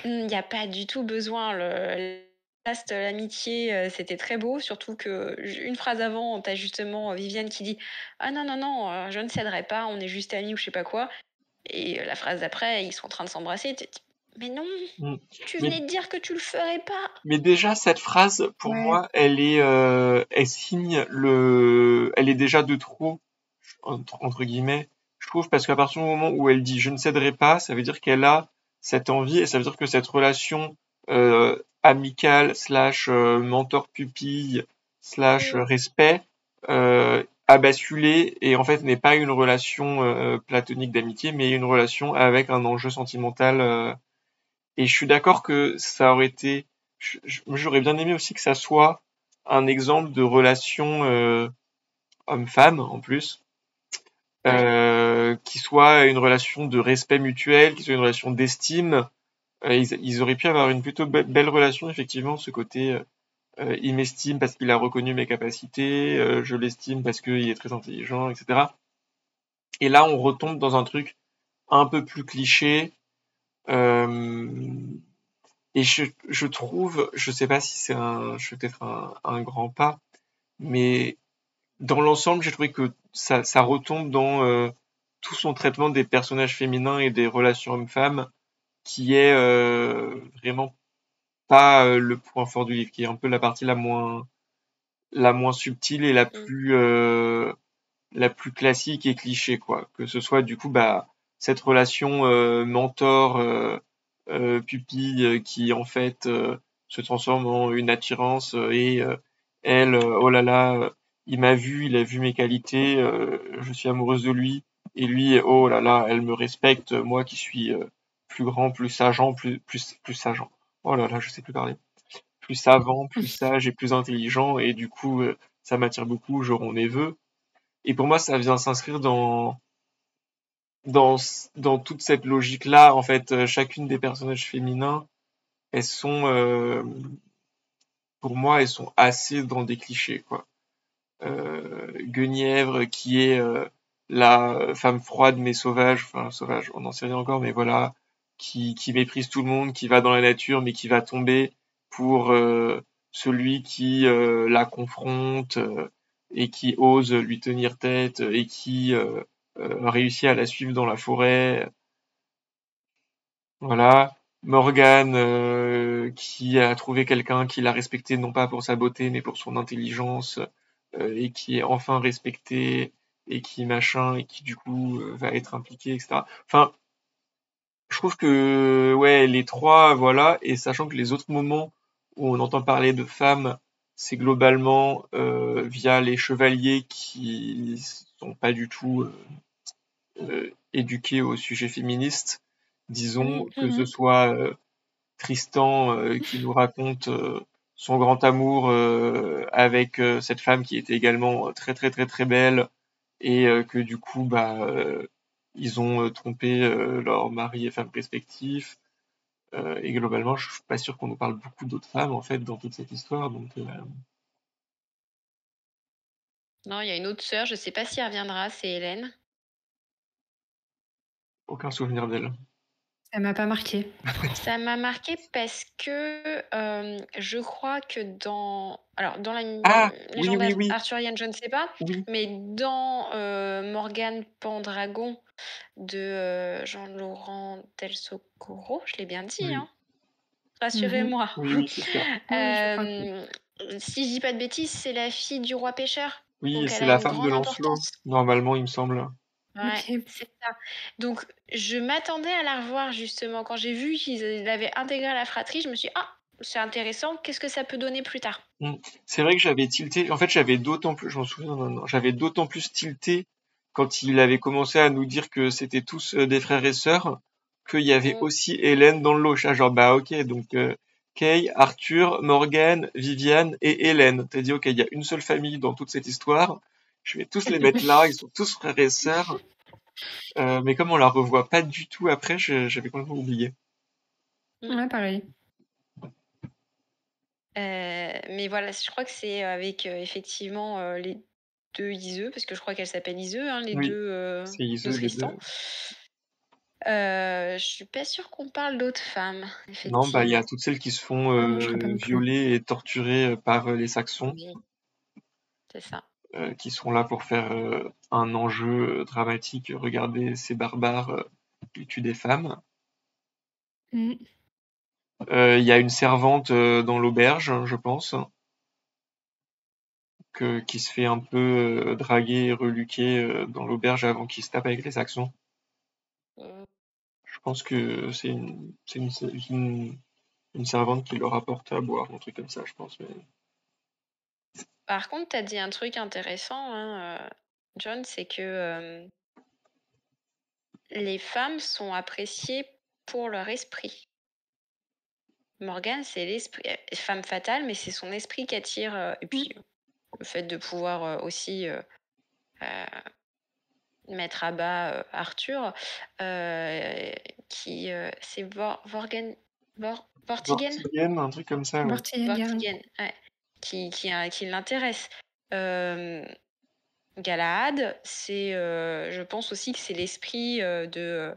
Il y a pas du tout besoin, le reste, l'amitié, c'était très beau, surtout que une phrase avant, tu as justement Viviane qui dit: «Ah non, non, non, je ne céderai pas, on est juste amis» ou je sais pas quoi et la phrase d'après, ils sont en train de s'embrasser, tu te «Mais non, Mm. tu Mais, venais de dire que tu le ferais pas!» mais déjà cette phrase, pour Ouais. moi, elle signe elle est déjà de trop entre guillemets, je trouve, parce qu'à partir du moment où elle dit je ne céderai pas, ça veut dire qu'elle a cette envie et ça veut dire que cette relation amicale slash mentor-pupille slash Mmh. respect a basculé et en fait n'est pas une relation platonique d'amitié, mais une relation avec un enjeu sentimental. Et je suis d'accord que ça aurait été, j'aurais bien aimé aussi que ça soit un exemple de relation homme-femme en plus Ouais. qui soit une relation de respect mutuel, qui soit une relation d'estime. Ils auraient pu avoir une plutôt belle relation, effectivement, ce côté il m'estime parce qu'il a reconnu mes capacités, je l'estime parce qu'il est très intelligent, etc. Et là, on retombe dans un truc un peu plus cliché. Euh, et je trouve, je sais pas si je fais peut-être un grand pas, mais dans l'ensemble, j'ai trouvé que ça retombe dans tout son traitement des personnages féminins et des relations hommes-femmes, qui est vraiment pas le point fort du livre, qui est un peu la partie la moins subtile et Mmh. la plus classique et cliché, quoi. Que ce soit du coup cette relation mentor pupille qui en fait se transforme en une attirance et elle oh là là il m'a vu, il a vu mes qualités, je suis amoureuse de lui et lui oh là là elle me respecte moi qui suis plus grand, plus sageant, plus sageant. Oh là là, je sais plus parler. Plus savant, plus sage et plus intelligent et du coup ça m'attire beaucoup, j'aurai mes vœux. Et pour moi ça vient s'inscrire dans toute cette logique-là, en fait, chacune des personnages féminins, elles sont, pour moi, elles sont assez dans des clichés, quoi. Guenièvre, qui est la femme froide mais sauvage, enfin sauvage, on n'en sait rien encore, mais voilà, qui méprise tout le monde, qui va dans la nature, mais qui va tomber pour celui qui la confronte et qui ose lui tenir tête et qui réussit à la suivre dans la forêt. Voilà. Morgane qui a trouvé quelqu'un qui l'a respecté non pas pour sa beauté mais pour son intelligence et qui est enfin respecté et qui machin et qui du coup va être impliqué, etc. Enfin, je trouve que ouais, les trois, voilà, et sachant que les autres moments où on entend parler de femmes, c'est globalement via les chevaliers qui sont pas du tout éduqués au sujet féministe. Disons que ce soit Tristan qui nous raconte son grand amour avec cette femme qui était également très très très très belle et que du coup ils ont trompé leur mari et femme respectifs et globalement je suis pas sûr qu'on nous parle beaucoup d'autres femmes en fait dans toute cette histoire donc Non, il y a une autre sœur, je sais pas si elle reviendra, c'est Hélène. aucun souvenir d'elle. Ça m'a pas marqué. Ça m'a marqué parce que je crois que dans la Ah oui légende oui oui arthurienne, je ne sais pas, oui mais dans Morgane Pendragon de Jean-Laurent Del Socorro, je l'ai bien dit, oui hein, rassurez-moi. oui oui c'est ça. Oui, je crois que oui. Si je dis pas de bêtises, c'est la fille du roi pêcheur, Oui donc elle c'est a la une femme de grande Lancelot importance. normalement il me semble. Ouais, Ok. c'est ça. Donc, je m'attendais à la revoir justement. Quand j'ai vu qu'ils l'avaient intégrée à la fratrie, je me suis dit, ah, c'est intéressant, qu'est-ce que ça peut donner plus tard? Mm. C'est vrai que j'avais tilté. En fait, j'avais d'autant plus, je m'en souviens maintenant, j'avais d'autant plus tilté quand il avait commencé à nous dire que c'était tous des frères et sœurs, qu'il y avait Mm. aussi Hélène dans le lot. J'étais genre, bah ok, donc Kay, Arthur, Morgane, Viviane et Hélène. T'as dit, ok, il y a une seule famille dans toute cette histoire. Je vais tous les mettre là, ils sont tous frères et sœurs. Mais comme on la revoit pas du tout après, j'avais complètement oublié. Ouais, pareil. Mais voilà, je crois que c'est avec effectivement les deux Iseux, parce que je crois qu'elle s'appelle Iseux, hein, les Oui, deux c'est de Iseux les deux. Tristan. Je suis pas sûre qu'on parle d'autres femmes, Non, bah il y a effectivement. toutes celles qui se font Ah, moi, je serais pas non plus. violer et torturer par les Saxons. Oui, c'est ça. Qui sont là pour faire un enjeu dramatique. Regardez ces barbares qui tuent des femmes. Mm. Il y a une servante dans l'auberge, je pense, qui se fait un peu draguer et reluquer dans l'auberge avant qu'il se tape avec les Saxons. Mm. Je pense que une servante qui leur apporte à boire, un truc comme ça, je pense. Mais... Par contre, tu as dit un truc intéressant, hein, John, c'est que les femmes sont appréciées pour leur esprit. Morgane, c'est l'esprit, femme fatale, mais c'est son esprit qui attire, et puis le fait de pouvoir aussi mettre à bas Arthur, c'est Vortigern? Vortigern, un truc comme ça, ouais. Vortigern. Vortigern, ouais, qui l'intéresse. Galahad, je pense aussi que c'est l'esprit de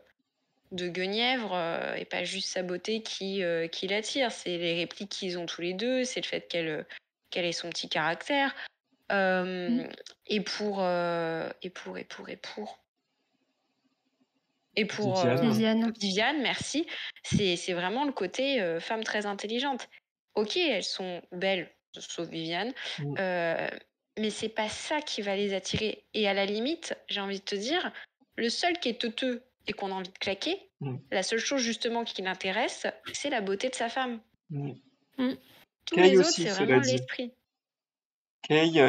Guenièvre et pas juste sa beauté qui l'attire. C'est les répliques qu'ils ont tous les deux, c'est le fait qu'elle ait son petit caractère. Mm. Et pour, et pour, et pour, et pour. Et pour Viviane. Viviane. Viviane, merci, c'est vraiment le côté femme très intelligente. Ok, elles sont belles, sauf Viviane, Mm. mais c'est pas ça qui va les attirer. Et à la limite, j'ai envie de te dire, le seul qui est teuteux et qu'on a envie de claquer, Mm. la seule chose justement qui l'intéresse, c'est la beauté de sa femme. Mm. Mm. Tous Kay les autres, aussi, c'est cela vraiment dit. l'esprit. Kay, il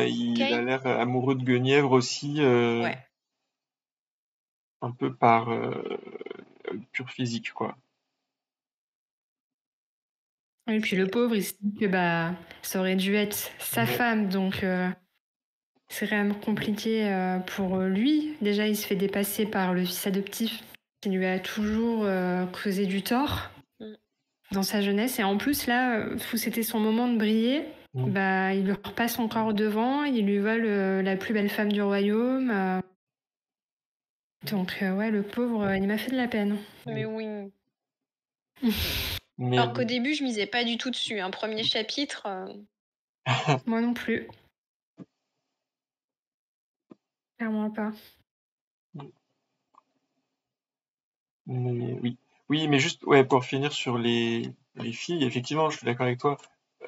a Ok? l'air amoureux de Guenièvre aussi, Ouais. un peu par pur physique, quoi. Et puis le pauvre, il se dit que bah, ça aurait dû être sa Ouais. femme, donc c'est vraiment compliqué pour lui. Déjà, il se fait dépasser par le fils adoptif qui lui a toujours causé du tort Mm. dans sa jeunesse. Et en plus, là, où c'était son moment de briller, Mm. bah, il lui repasse encore devant, il lui vole la plus belle femme du royaume. Donc, ouais, le pauvre, il m'a fait de la peine. Mais oui. Mais Alors qu'au début, je misais pas du tout dessus. Un premier chapitre. Moi non plus. Clairement pas. mais oui. Oui, mais juste ouais, pour finir sur les filles, effectivement, je suis d'accord avec toi.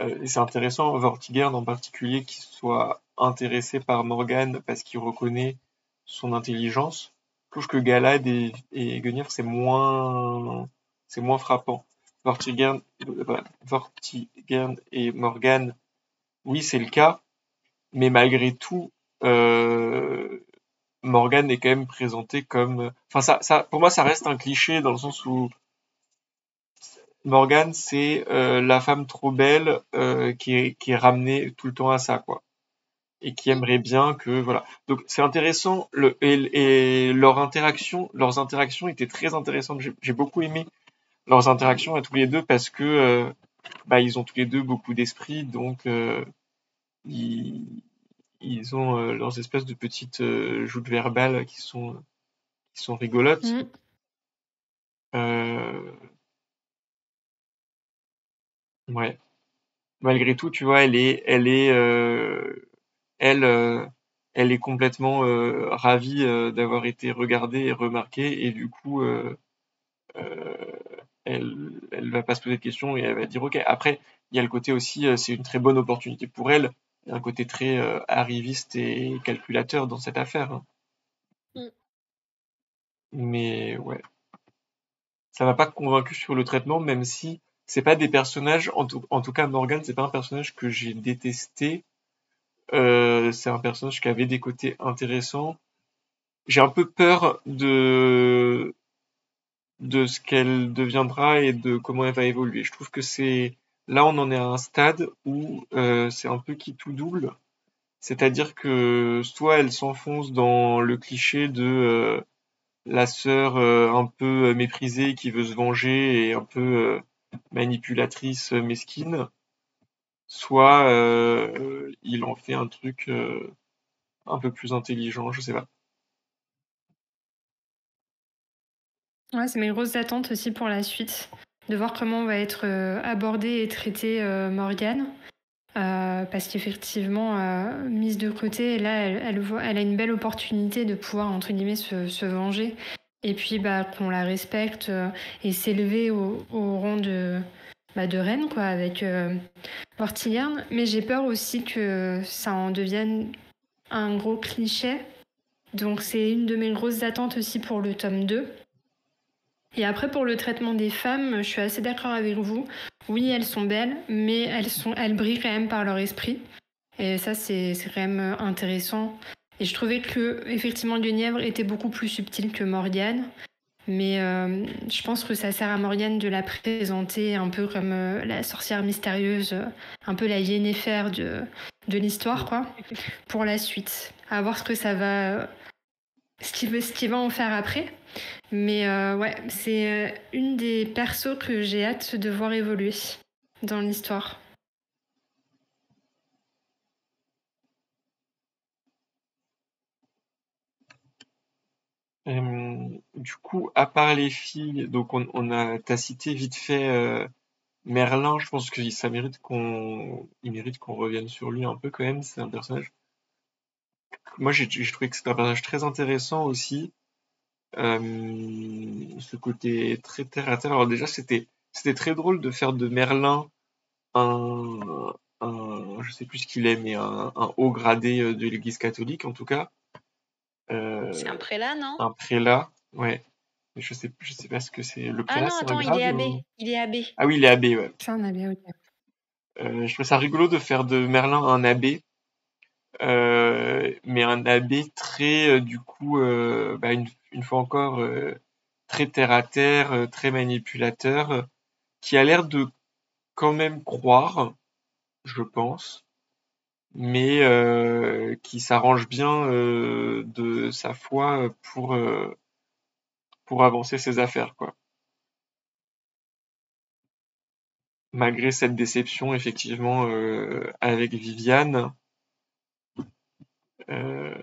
Et c'est intéressant, Vortigern en particulier, qui soit intéressé par Morgane parce qu'il reconnaît son intelligence. Je trouve que Galad et Guenièvre, c'est moins frappant. Vortigern et Morgane, oui, c'est le cas, mais malgré tout, euh, Morgane est quand même présentée comme, enfin pour moi, ça reste un cliché dans le sens où Morgane, c'est la femme trop belle qui est ramenée tout le temps à ça, quoi, et qui Mm. aimerait bien que voilà. Donc c'est intéressant et leurs interactions étaient très intéressantes. J'ai beaucoup aimé leurs interactions à tous les deux parce que bah ils ont tous les deux beaucoup d'esprit, donc ils, ils ont leurs espèces de petites joutes verbales qui sont rigolotes. Mm. Euh, ouais. Malgré tout, tu vois, elle, elle est complètement ravie d'avoir été regardée et remarquée, et du coup, euh, elle va pas se poser de questions et elle va dire OK. Après, il y a le côté aussi, c'est une très bonne opportunité pour elle. Il y a un côté très arriviste et calculateur dans cette affaire, hein. Mm. Mais ouais, ça m'a pas convaincu sur le traitement, même si c'est pas des personnages, en tout cas Morgan, c'est pas un personnage que j'ai détesté. C'est un personnage qui avait des côtés intéressants. J'ai un peu peur de ce qu'elle deviendra et de comment elle va évoluer. Je trouve que là on en est à un stade où c'est un peu qui tout double. C'est-à-dire que soit elle s'enfonce dans le cliché de la sœur un peu méprisée qui veut se venger et un peu manipulatrice mesquine, soit il en fait un truc un peu plus intelligent, je sais pas. Ouais, c'est mes grosses attentes aussi pour la suite, de voir comment va être abordée et traitée Morgane. Parce qu'effectivement, mise de côté, là, elle a une belle opportunité de pouvoir, entre guillemets, se venger. Et puis, bah, qu'on la respecte et s'élever au rang de reine, quoi, avec Vortigern. Mais j'ai peur aussi que ça en devienne un gros cliché. Donc, c'est une de mes grosses attentes aussi pour le tome 2. Et après, pour le traitement des femmes, je suis assez d'accord avec vous. Oui, elles sont belles, mais elles brillent quand même par leur esprit. Et ça, c'est quand même intéressant. Et je trouvais que, effectivement, Guenièvre était beaucoup plus subtile que Morgane. Mais je pense que ça sert à Morgane de la présenter un peu comme la sorcière mystérieuse, un peu la Yennefer de l'histoire, quoi, pour la suite. À voir ce que ça va, ce qu'il va en faire après. Mais ouais, c'est une des persos que j'ai hâte de voir évoluer dans l'histoire. Du coup, à part les filles, donc t'as cité vite fait Merlin. Je pense que ça mérite il mérite qu'on revienne sur lui un peu quand même. C'est un personnage. Moi, j'ai trouvé que c'était un personnage très intéressant aussi. Ce côté très terre à terre. Alors déjà, c'était très drôle de faire de Merlin un, je sais plus ce qu'il est, mais un haut gradé de l'Église catholique en tout cas. C'est un Euh, prélat, non? un prélat, ouais. Mais je sais pas ce que c'est. Le Ah prélat, non, c'est un attends, il est grade abbé. ou... Il est abbé. Ah oui, il est abbé, ouais. Ça, on a bien. Je trouve ça rigolo de faire de Merlin un abbé, mais un abbé très, du coup, bah, une fois encore, très terre à terre, très manipulateur, qui a l'air de quand même croire, je pense, mais qui s'arrange bien de sa foi pour avancer ses affaires, quoi. Malgré cette déception, effectivement, avec Viviane, euh,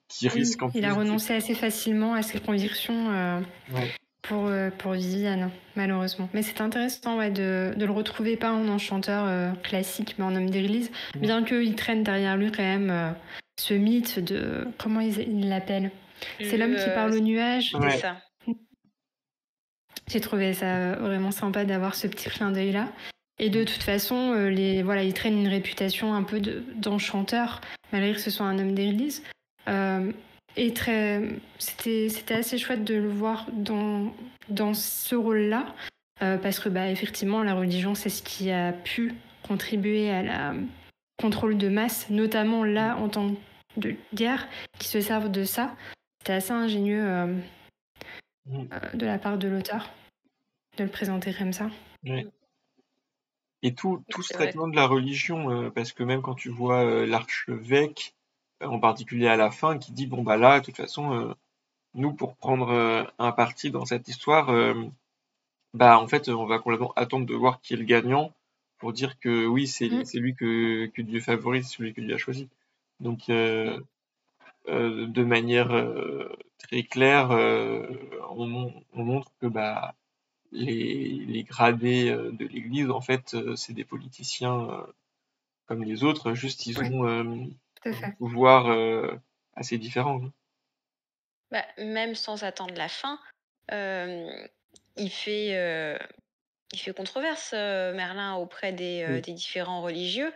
qui Oui, risque en il a plus de... renoncé assez facilement à ses convictions Ouais. pour Viviane, malheureusement. Mais c'est intéressant ouais, de le retrouver pas en enchanteur classique, mais en homme d'église, bien qu'il traîne derrière lui quand même ce mythe de... Comment il l'appelle? C'est l'homme qui parle au nuage. C'est Ouais. ça. Je J'ai trouvé ça vraiment sympa d'avoir ce petit clin d'œil-là. Et de toute façon, voilà, il traîne une réputation un peu d'enchanteur, malgré que ce soit un homme d'église. Et c'était assez chouette de le voir dans ce rôle-là, parce que effectivement, la religion, c'est ce qui a pu contribuer à la contrôle de masse, notamment là en temps de guerre, qui se servent de ça. C'était assez ingénieux de la part de l'auteur de le présenter comme ça. Ouais. Et tout ce C'est vrai. traitement de la religion, parce que même quand tu vois l'archevêque, en particulier à la fin, qui dit bon bah là, de toute façon, nous pour prendre un parti dans cette histoire, en fait, on va complètement attendre de voir qui est le gagnant pour dire que oui, c'est lui que Dieu favorise, celui que Dieu a choisi. Donc de manière très claire, on montre que les gradés de l'Église, en fait, c'est des politiciens comme les autres, juste ils ont Tout à un fait. pouvoir assez différent. Même sans attendre la fin, il fait controverse, Merlin, auprès des différents religieux.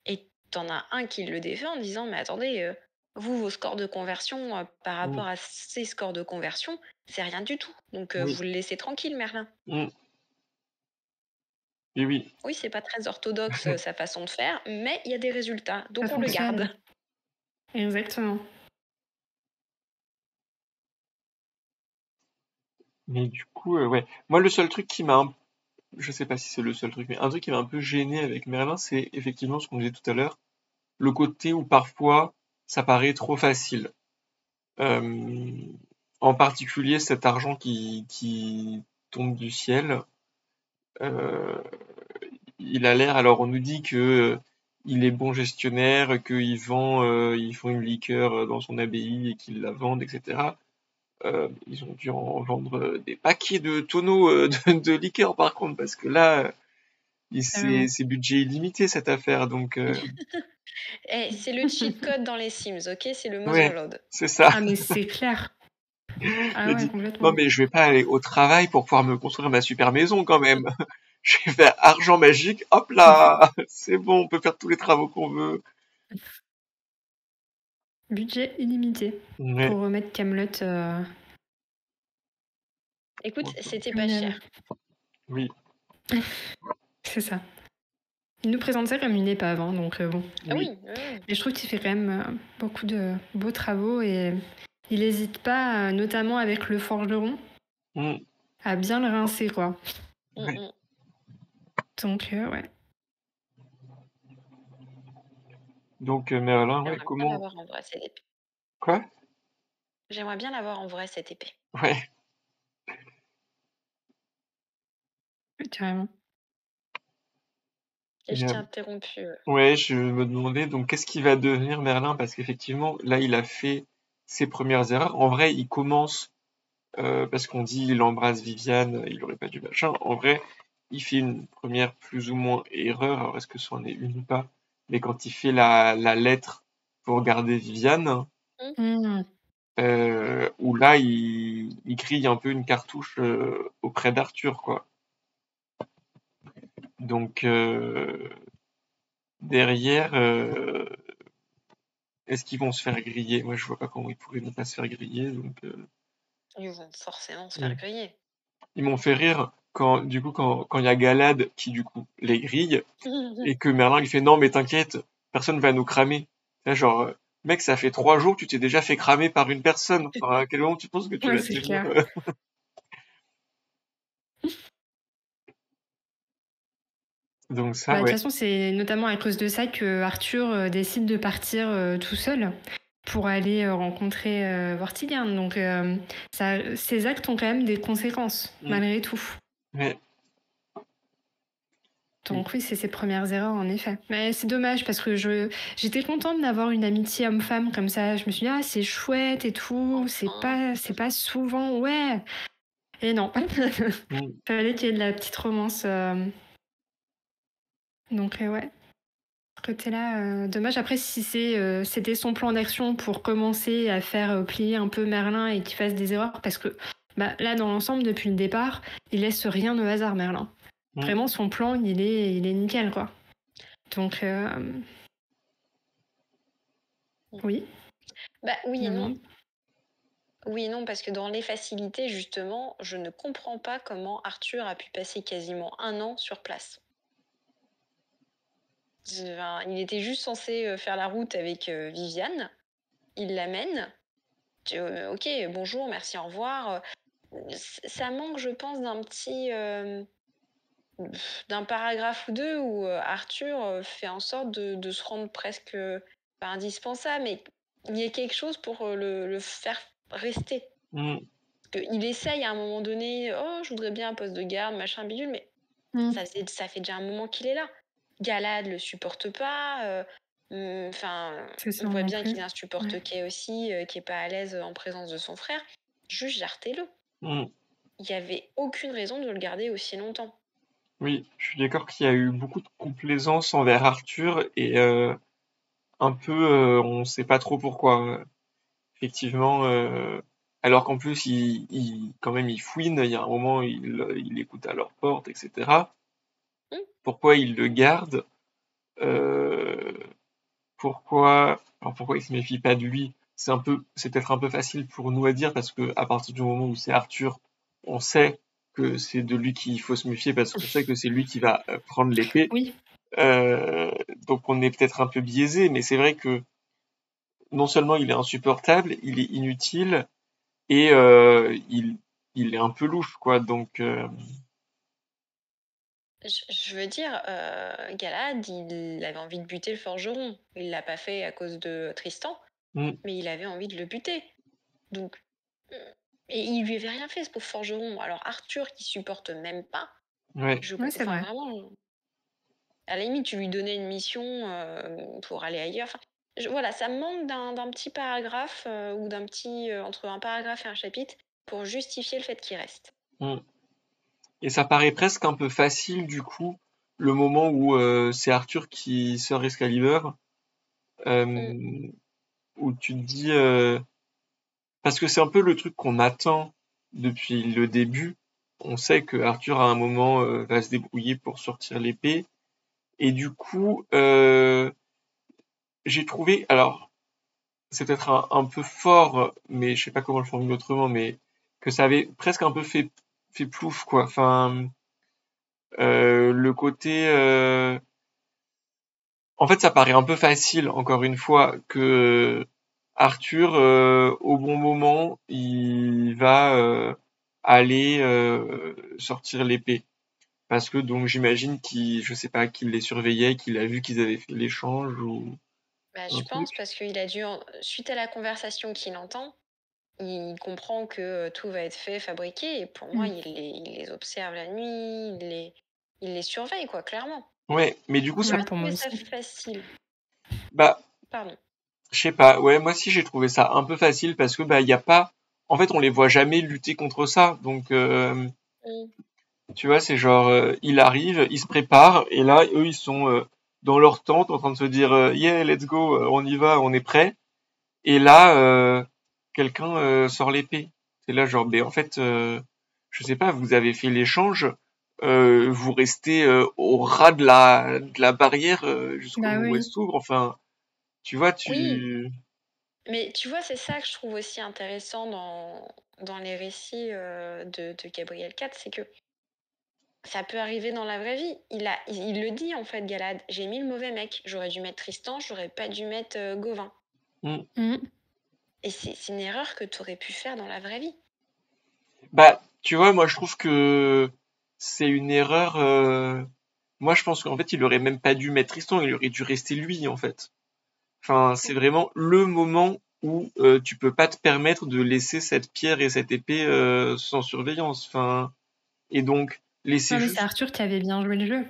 Et t'en as un qui le défend en disant: «Mais attendez, vous, vos scores de conversion, par Mm, rapport à ses scores de conversion, c'est rien du tout. Donc oui, vous le laissez tranquille, Merlin». mm, oui, oui. Oui, c'est pas très orthodoxe, sa façon de faire, mais il y a des résultats, Ça donc on le fonctionne. garde. Exactement. Mais du coup, ouais. Moi, le seul truc qui je sais pas si c'est le seul truc, mais un truc qui m'a un peu gêné avec Merlin, c'est effectivement ce qu'on disait tout à l'heure, le côté où parfois ça paraît trop facile. Euh, En particulier cet argent qui tombe du ciel. Euh, il a l'air, alors on nous dit que il est bon gestionnaire, ils font une liqueur dans son abbaye et qu'ils la vendent, etc. Ils ont dû en vendre des paquets de tonneaux de liqueur par contre, parce que là, c'est budget illimité cette affaire, donc C'est le cheat code dans les Sims, OK? C'est le ouais, Motherload. c'est ça. Ah, mais c'est clair. Il Ah a ouais, dit non complètement. mais je vais pas aller au travail pour pouvoir me construire ma super maison quand même. Je vais faire argent magique, hop là, c'est bon, on peut faire tous les travaux qu'on veut. Budget illimité Ouais, pour remettre Kaamelott Écoute, c'était pas criminel. cher. oui, C'est ça. Il nous présente ça comme une épave, hein, donc bon. Ah oui, oui, oui, oui. Mais je trouve qu'il fait quand même beaucoup de beaux travaux et il n'hésite pas, notamment avec le forgeron, mm, à bien le rincer, quoi. ouais. Mm. Donc, ouais. Donc Merlin, ouais, J'aimerais bien comment, l'avoir en vrai, cette épée. quoi? J'aimerais bien l'avoir en vrai, cette épée. Ouais. Carrément. Et je t'ai interrompu. Ouais, je me demandais donc qu'est-ce qui va devenir Merlin parce qu'effectivement là il a fait ses premières erreurs. En vrai, il commence parce qu'on dit il embrasse Viviane, il aurait pas dû machin. En vrai, il fait une première plus ou moins erreur. Alors est-ce que c'en est une ou pas? Mais quand il fait la lettre pour garder Viviane, Mmh. où là il grille un peu une cartouche auprès d'Arthur quoi. Donc derrière. Est-ce qu'ils vont se faire griller? Moi, je vois pas comment ils pourraient ne pas se faire griller. Donc, Ils vont forcément se faire ouais. griller. Ils m'ont fait rire quand il y a Galad qui du coup les grille et que Merlin il fait non mais t'inquiète, personne va nous cramer. Là, genre mec, ça fait 3 jours que tu t'es déjà fait cramer par une personne. Enfin, à quel moment tu penses que tu Ouais, vas c'est tenir clair. Donc De ça, toute ouais. façon, c'est notamment à cause de ça que Arthur décide de partir tout seul pour aller rencontrer Vortigern. Donc, ces actes ont quand même des conséquences, Mm. malgré tout. Ouais. Donc oui, c'est ses premières erreurs, en effet. Mais c'est dommage parce que j'étais contente d'avoir une amitié homme-femme comme ça. Je me suis dit, ah, c'est chouette et tout. C'est pas souvent, ouais. Et non. Mm. Fallait qu'il y ait de la petite romance. Donc ouais. Côté-là, dommage. Après, si c'était son plan d'action pour commencer à faire plier un peu Merlin et qu'il fasse des erreurs, parce que là, dans l'ensemble, depuis le départ, il laisse rien au hasard, Merlin. Vraiment, son plan, il est nickel, quoi. Donc, oui. Oui et non. Oui et non, parce que dans les facilités, justement, je ne comprends pas comment Arthur a pu passer quasiment 1 an sur place. Il était juste censé faire la route avec Viviane. Il l'amène. Ok, bonjour, merci, au revoir. Ça manque, je pense, d'un paragraphe ou deux où Arthur fait en sorte de se rendre presque pas indispensable, mais il y a quelque chose pour le faire rester. Parce qu'il essaye à un moment donné, oh, je voudrais bien un poste de garde, machin bidule, mais ça fait déjà un moment qu'il est là. Galad le supporte pas. On voit bien qu'il insupporte Kay aussi, qui est pas à l'aise en présence de son frère. Juste jartez-le. Il n'y avait aucune raison de le garder aussi longtemps. Oui, je suis d'accord qu'il y a eu beaucoup de complaisance envers Arthur et un peu, on sait pas trop pourquoi. Effectivement, alors qu'en plus, quand même, il fouine. Il y a un moment, il écoute à leur porte, etc. Pourquoi il le garde? Pourquoi il se méfie pas de lui? C'est peut-être un peu facile pour nous à dire parce que à partir du moment où c'est Arthur, on sait que c'est de lui qu'il faut se méfier parce qu'on sait que c'est lui qui va prendre l'épée. Oui. Donc on est peut-être un peu biaisé, mais c'est vrai que non seulement il est insupportable, il est inutile et il est un peu louche, quoi. Donc je veux dire, Galad, il avait envie de buter le forgeron. Il l'a pas fait à cause de Tristan, mais il avait envie de le buter. Donc, et il lui avait rien fait, ce pauvre forgeron. Alors Arthur, qui supporte même pas. Ouais. C'est vrai. Vraiment, à la limite, tu lui donnais une mission pour aller ailleurs. Voilà, ça me manque d'un petit paragraphe ou d'un petit entre un paragraphe et un chapitre pour justifier le fait qu'il reste. Et ça paraît presque un peu facile du coup le moment où c'est Arthur qui sort Excalibur, où tu te dis parce que c'est un peu le truc qu'on attend depuis le début. On sait que Arthur à un moment va se débrouiller pour sortir l'épée et du coup j'ai trouvé, alors c'est peut-être un peu fort, mais je sais pas comment le formuler autrement, mais que ça avait presque un peu fait plouf, quoi. Enfin, le côté, en fait, ça paraît un peu facile, encore une fois, que Arthur, au bon moment, il va aller sortir l'épée. Parce que donc j'imagine je sais pas, qu'il les surveillait, qu'il a vu qu'ils avaient fait l'échange ou. Je pense parce qu'il a dû, suite à la conversation qu'il entend, il comprend que tout va être fait, fabriqué, et pour moi, il les observe la nuit, il les surveille, quoi, clairement. Ouais, mais du coup, ça. Pour moi ça aussi. facile. Pardon. Je sais pas, ouais, moi aussi j'ai trouvé ça un peu facile parce que y a pas. En fait, on les voit jamais lutter contre ça, donc. Tu vois, c'est genre, il arrive, il se prépare, et là, eux, ils sont dans leur tente en train de se dire yeah, let's go, on y va, on est prêt. Et là, quelqu'un sort l'épée. C'est là, genre, en fait, je sais pas, vous avez fait l'échange, vous restez au ras de la barrière jusqu'au moment où elle s'ouvre. Enfin, tu vois, Oui. Mais tu vois, c'est ça que je trouve aussi intéressant dans les récits de Gabriel IV, c'est que ça peut arriver dans la vraie vie. Il le dit en fait, Galad. J'ai mis le mauvais mec. J'aurais dû mettre Tristan, j'aurais pas dû mettre Gauvin. Et c'est une erreur que tu aurais pu faire dans la vraie vie. Tu vois, moi je trouve que c'est une erreur. Moi je pense qu'en fait il aurait même pas dû mettre Tristan, il aurait dû rester lui en fait. Enfin, c'est vraiment le moment où tu peux pas te permettre de laisser cette pierre et cette épée sans surveillance. Enfin, et donc laisser mais juste. c'est Arthur qui avait bien joué le jeu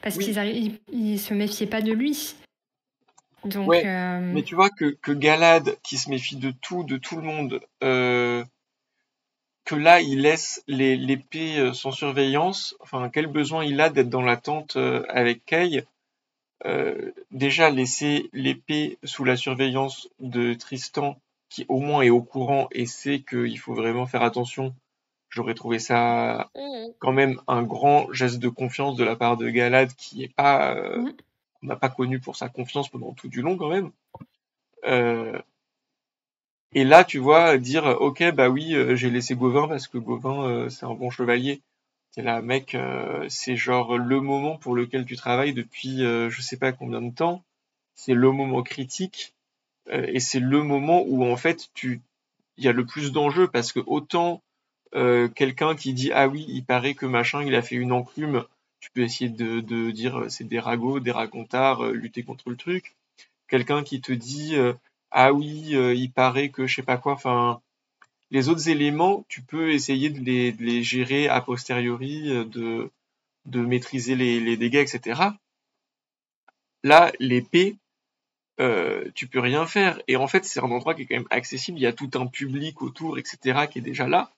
parce qu'ils se méfiaient pas de lui. Donc, ouais, mais tu vois que Galad qui se méfie de tout le monde, que là il laisse l'épée sans surveillance. Enfin, quel besoin il a d'être dans la tente avec Kay? Déjà laisser l'épée sous la surveillance de Tristan, qui au moins est au courant et sait qu'il faut vraiment faire attention, J'aurais trouvé ça Mhm. quand même un grand geste de confiance de la part de Galad qui est pas, Mhm. on n'a pas connu pour sa confiance pendant tout du long quand même. Euh, et là, tu vois, dire, ok, bah oui, j'ai laissé Gauvin parce que Gauvin, c'est un bon chevalier. C'est là, mec, c'est genre le moment pour lequel tu travailles depuis je sais pas combien de temps. C'est le moment critique et c'est le moment où en fait il y a le plus d'enjeux parce que autant quelqu'un qui dit ah oui, il paraît que machin, il a fait une enclume, tu peux essayer de dire c'est des ragots, des racontards, lutter contre le truc. Quelqu'un qui te dit ah oui, il paraît que je sais pas quoi, enfin les autres éléments, tu peux essayer de les gérer a posteriori, de maîtriser les dégâts, etc. Là, l'épée, tu peux rien faire. Et en fait, c'est un endroit qui est quand même accessible. Il y a tout un public autour, etc., qui est déjà là.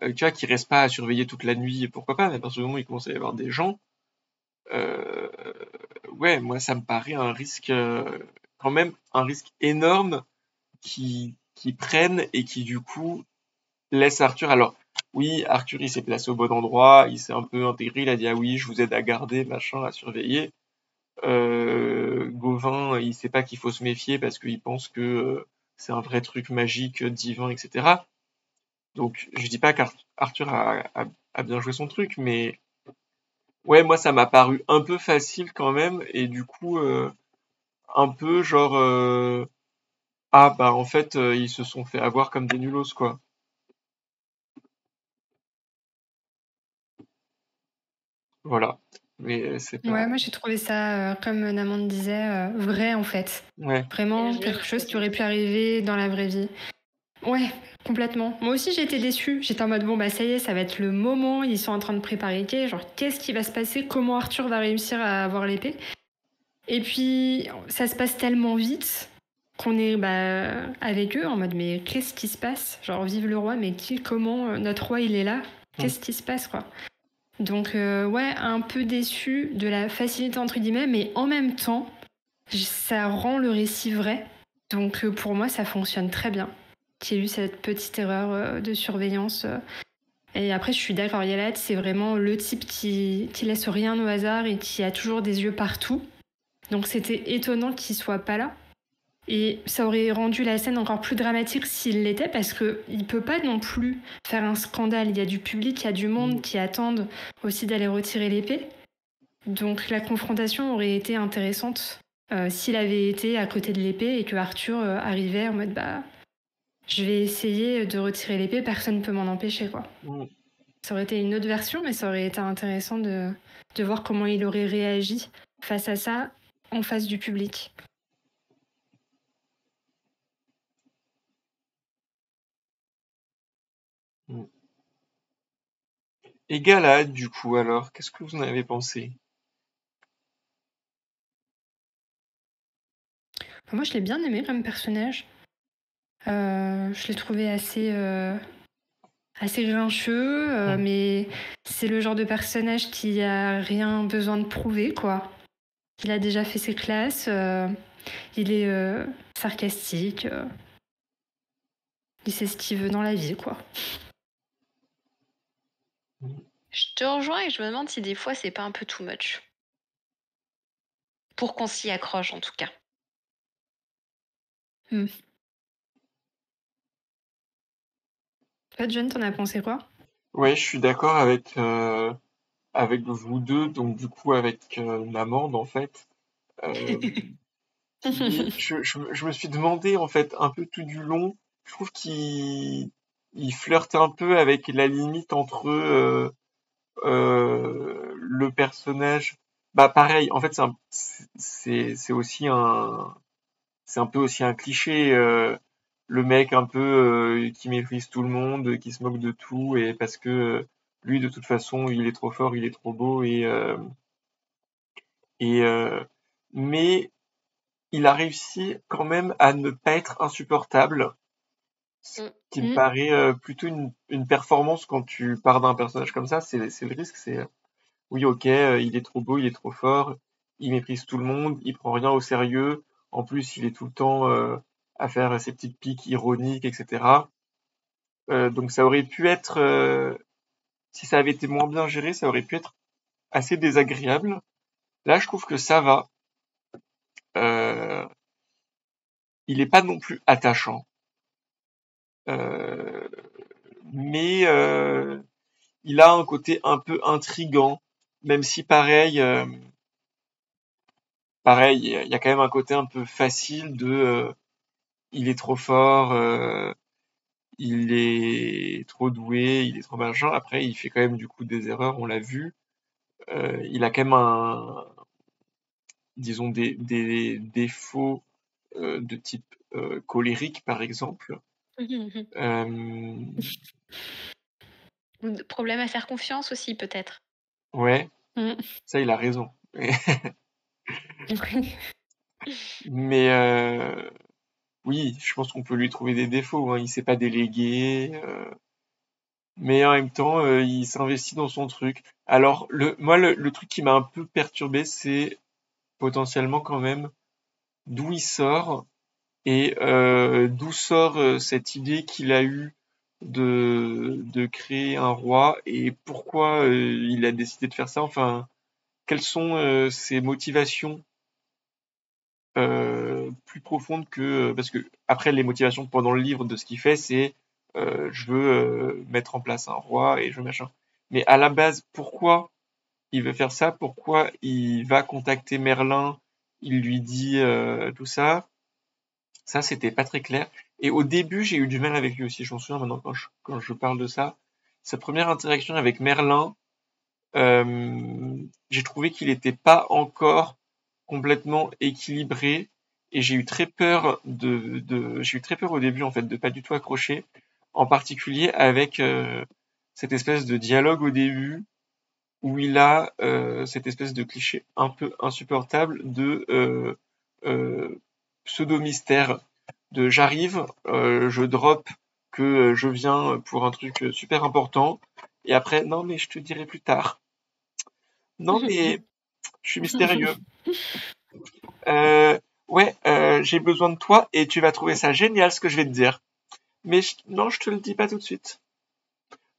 Tu vois, qui reste pas à surveiller toute la nuit, pourquoi pas, mais à partir du moment où il commence à y avoir des gens, euh, ouais, moi, ça me paraît un risque, quand même, un risque énorme qui prennent et qui, du coup, laisse Arthur. Alors, oui, Arthur, il s'est placé au bon endroit, il s'est un peu intégré, il a dit, ah oui, je vous aide à garder, machin, à surveiller. Gauvin, il sait pas qu'il faut se méfier parce qu'il pense que c'est un vrai truc magique, divin, etc. Donc, je dis pas qu'Arthur a bien joué son truc, mais ouais, moi, ça m'a paru un peu facile quand même, et du coup, un peu genre, ah bah en fait, ils se sont fait avoir comme des nulos, quoi. Voilà. Mais c'est Ouais, pas. moi j'ai trouvé ça, comme Naman disait, vrai en fait. Ouais. Et Vraiment je quelque chose qui aurait pu limite. arriver dans la vraie vie. Ouais, complètement. Moi aussi j'ai été déçue. J'étais en mode bon bah ça y est, ça va être le moment. Ils sont en train de préparer Kay. Genre qu'est-ce qui va se passer? Comment Arthur va réussir à avoir l'épée? Et puis ça se passe tellement vite qu'on est bah, avec eux en mode mais qu'est-ce qui se passe? Genre vive le roi, mais qui, comment notre roi il est là? Mm. Qu'est-ce qui se passe quoi? Donc ouais, un peu déçu de la facilité entre guillemets, mais en même temps, ça rend le récit vrai. Donc pour moi, ça fonctionne très bien. Qu'il y ait eu cette petite erreur de surveillance. Et après, je suis d'accord, Yalad, c'est vraiment le type qui laisse rien au hasard et qui a toujours des yeux partout. Donc c'était étonnant qu'il soit pas là. Et ça aurait rendu la scène encore plus dramatique s'il l'était, parce qu'il peut pas non plus faire un scandale. Il y a du public, il y a du monde qui attendent aussi d'aller retirer l'épée. Donc la confrontation aurait été intéressante s'il avait été à côté de l'épée et que Arthur arrivait en mode bah je vais essayer de retirer l'épée, personne ne peut m'en empêcher quoi. Mm. Ça aurait été une autre version, mais ça aurait été intéressant de voir comment il aurait réagi face à ça en face du public. Mm. Et Galad, du coup, alors, qu'est-ce que vous en avez pensé? Enfin, moi je l'ai bien aimé comme personnage. Je l'ai trouvé assez grincheux, Mm. mais c'est le genre de personnage qui a rien besoin de prouver, quoi. Il a déjà fait ses classes, il est sarcastique, il sait ce qu'il veut dans la vie, quoi. Je te rejoins et je me demande si des fois c'est pas un peu too much. Pour qu'on s'y accroche en tout cas. Toi, John, t'en as pensé quoi? Ouais, je suis d'accord avec vous deux, donc du coup avec Namande en fait. Euh, je me suis demandé en fait un peu tout du long. Je trouve qu'il flirte un peu avec la limite entre le personnage. Bah pareil, en fait c'est aussi c'est un peu aussi un cliché. Le mec un peu qui méprise tout le monde, qui se moque de tout et parce que lui de toute façon il est trop fort, il est trop beau et mais il a réussi quand même à ne pas être insupportable, ce Mm. qui me paraît plutôt une performance quand tu pars d'un personnage comme ça, c'est le risque, c'est oui ok, il est trop beau, il est trop fort, il méprise tout le monde, il prend rien au sérieux, en plus il est tout le temps à faire ses petites piques ironiques, etc. Donc ça aurait pu être si ça avait été moins bien géré, ça aurait pu être assez désagréable. Là, je trouve que ça va. Euh, il est pas non plus attachant, euh, mais il a un côté un peu intrigant, même si pareil, il y a quand même un côté un peu facile de il est trop fort, il est trop doué, il est trop machin. Après, il fait quand même du coup des erreurs, on l'a vu. Il a quand même disons des défauts de type colérique, par exemple. Euh, Problème à faire confiance aussi, peut-être. ouais, Mm. ça, il a raison. Mais oui, je pense qu'on peut lui trouver des défauts. Hein. Il sait pas déléguer, mais en même temps, il s'investit dans son truc. Alors, moi, le truc qui m'a un peu perturbé, c'est potentiellement quand même d'où il sort et d'où sort cette idée qu'il a eue de créer un roi et pourquoi il a décidé de faire ça. Enfin, quelles sont ses motivations plus profondes que parce que après les motivations pendant le livre de ce qu'il fait, c'est je veux mettre en place un roi et je veux machin. Mais à la base, pourquoi il veut faire ça? Pourquoi il va contacter Merlin? Il lui dit tout ça. Ça, c'était pas très clair. Et au début, j'ai eu du mal avec lui aussi. Je m'en souviens maintenant quand je parle de ça. Sa première interaction avec Merlin, j'ai trouvé qu'il n'était pas encore complètement équilibré et j'ai eu très peur j'ai eu très peur au début en fait de pas du tout accrocher, en particulier avec cette espèce de dialogue au début où il a cette espèce de cliché un peu insupportable de pseudo mystère de j'arrive, je drop que je viens pour un truc super important et après non mais je te dirai plus tard. Non, mais je suis mystérieux. Ouais, j'ai besoin de toi et tu vas trouver ça génial ce que je vais te dire. Mais non, je te le dis pas tout de suite.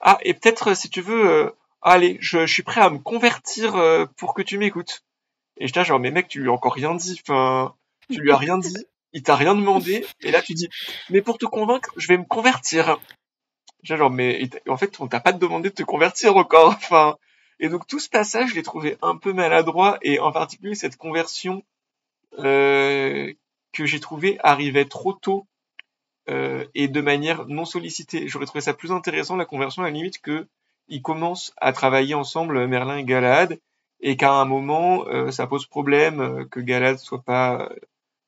Ah, et peut-être si tu veux, allez, je suis prêt à me convertir pour que tu m'écoutes. Et j'étais là, genre, mais mec, tu lui as encore rien dit. Enfin, tu lui as rien dit. Il t'a rien demandé. Et là, tu dis, mais pour te convaincre, je vais me convertir. J'étais là, genre, mais en fait, on t'a pas demandé de te convertir encore. Enfin, et donc tout ce passage, je l'ai trouvé un peu maladroit et en particulier cette conversion euh, que j'ai trouvé arrivait trop tôt et de manière non sollicitée. J'aurais trouvé ça plus intéressant la conversion à la limite que ils commencent à travailler ensemble Merlin et Galahad et qu'à un moment ça pose problème que Galahad soit pas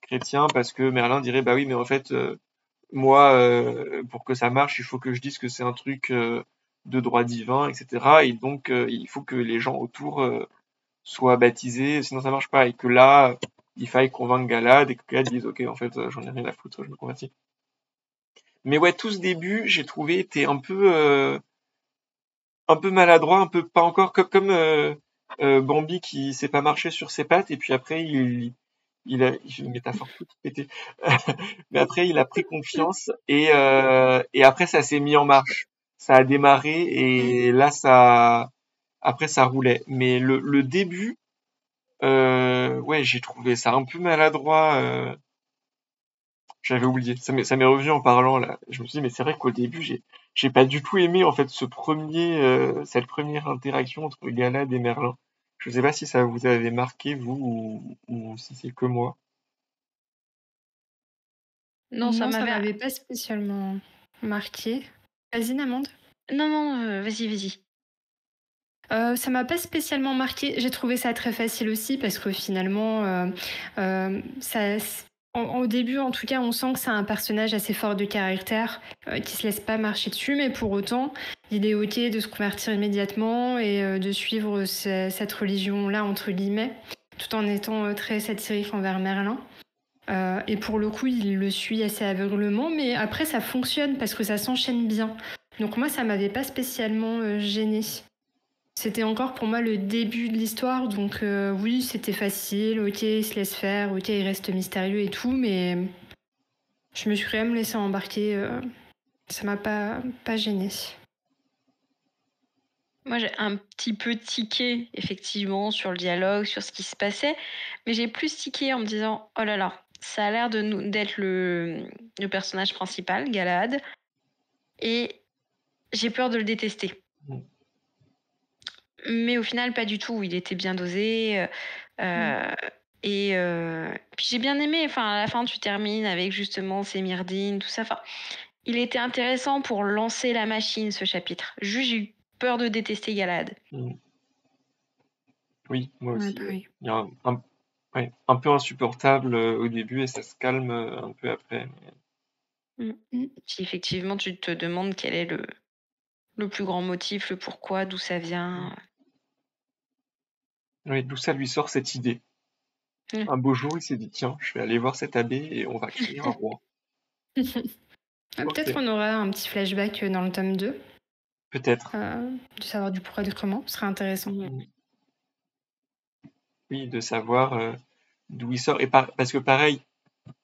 chrétien parce que Merlin dirait bah oui mais en fait moi pour que ça marche il faut que je dise que c'est un truc de droit divin etc et donc il faut que les gens autour soient baptisés sinon ça marche pas et que là il faille convaincre Galad et que Galad dise ok en fait j'en ai rien à foutre je me convertis. Mais ouais tout ce début j'ai trouvé était un peu maladroit un peu pas encore comme Bambi qui sait pas marcher sur ses pattes et puis après j'ai une métaphore toute pétée mais après il a pris confiance et après ça s'est mis en marche ça a démarré et là ça après ça roulait mais le début ouais, j'ai trouvé ça un peu maladroit. J'avais oublié. Ça m'est revenu en parlant là. Je me suis dit, mais c'est vrai qu'au début, j'ai pas du tout aimé en fait cette première interaction entre Galad et Merlin. Je sais pas si ça vous avait marqué vous ou si c'est que moi. Non, ça Non, ça m'avait. m'avait pas spécialement marqué. Vas-y, Namande. Non, non, vas-y, vas-y. Ça m'a pas spécialement marqué. J'ai trouvé ça très facile aussi parce que finalement, au début, en tout cas, on sent que c'est un personnage assez fort de caractère qui se laisse pas marcher dessus, mais pour autant, il est ok de se convertir immédiatement et de suivre cette religion-là entre guillemets, tout en étant très satirique envers Merlin. Et pour le coup, il le suit assez aveuglement, mais après, ça fonctionne parce que ça s'enchaîne bien. Donc moi, ça m'avait pas spécialement gêné. C'était encore pour moi le début de l'histoire, donc oui, c'était facile, ok, il se laisse faire, ok, il reste mystérieux et tout, mais je me suis quand même laissée embarquer, ça m'a pas gêné. Moi, j'ai un petit peu tiqué, effectivement, sur le dialogue, sur ce qui se passait, mais j'ai plus tiqué en me disant: «Oh là là, ça a l'air d'être le personnage principal, Galahad, et j'ai peur de le détester». Mm. Mais au final, pas du tout. Il était bien dosé, heu et puis j'ai bien aimé, enfin, à la fin, tu termines avec justement ces Myrdhinn, tout ça, enfin, il était intéressant pour lancer la machine, ce chapitre. Juste, j'ai eu peur de détester Galahad. Mm. Oui, moi Ouais, aussi. Ouais. pareil. Il y a ouais, un peu insupportable au début et ça se calme un peu après. Mm. Si effectivement tu te demandes quel est le plus grand motif, le pourquoi, d'où ça vient. Oui, d'où ça lui sort cette idée. Mmh. Un beau jour, il s'est dit, tiens, je vais aller voir cet abbé et on va créer un roi. Peut-être Ok, on aura un petit flashback dans le tome 2, peut-être. de savoir du pourquoi du comment, ce serait intéressant. Mm. Oui, de savoir d'où il sort. Parce que pareil,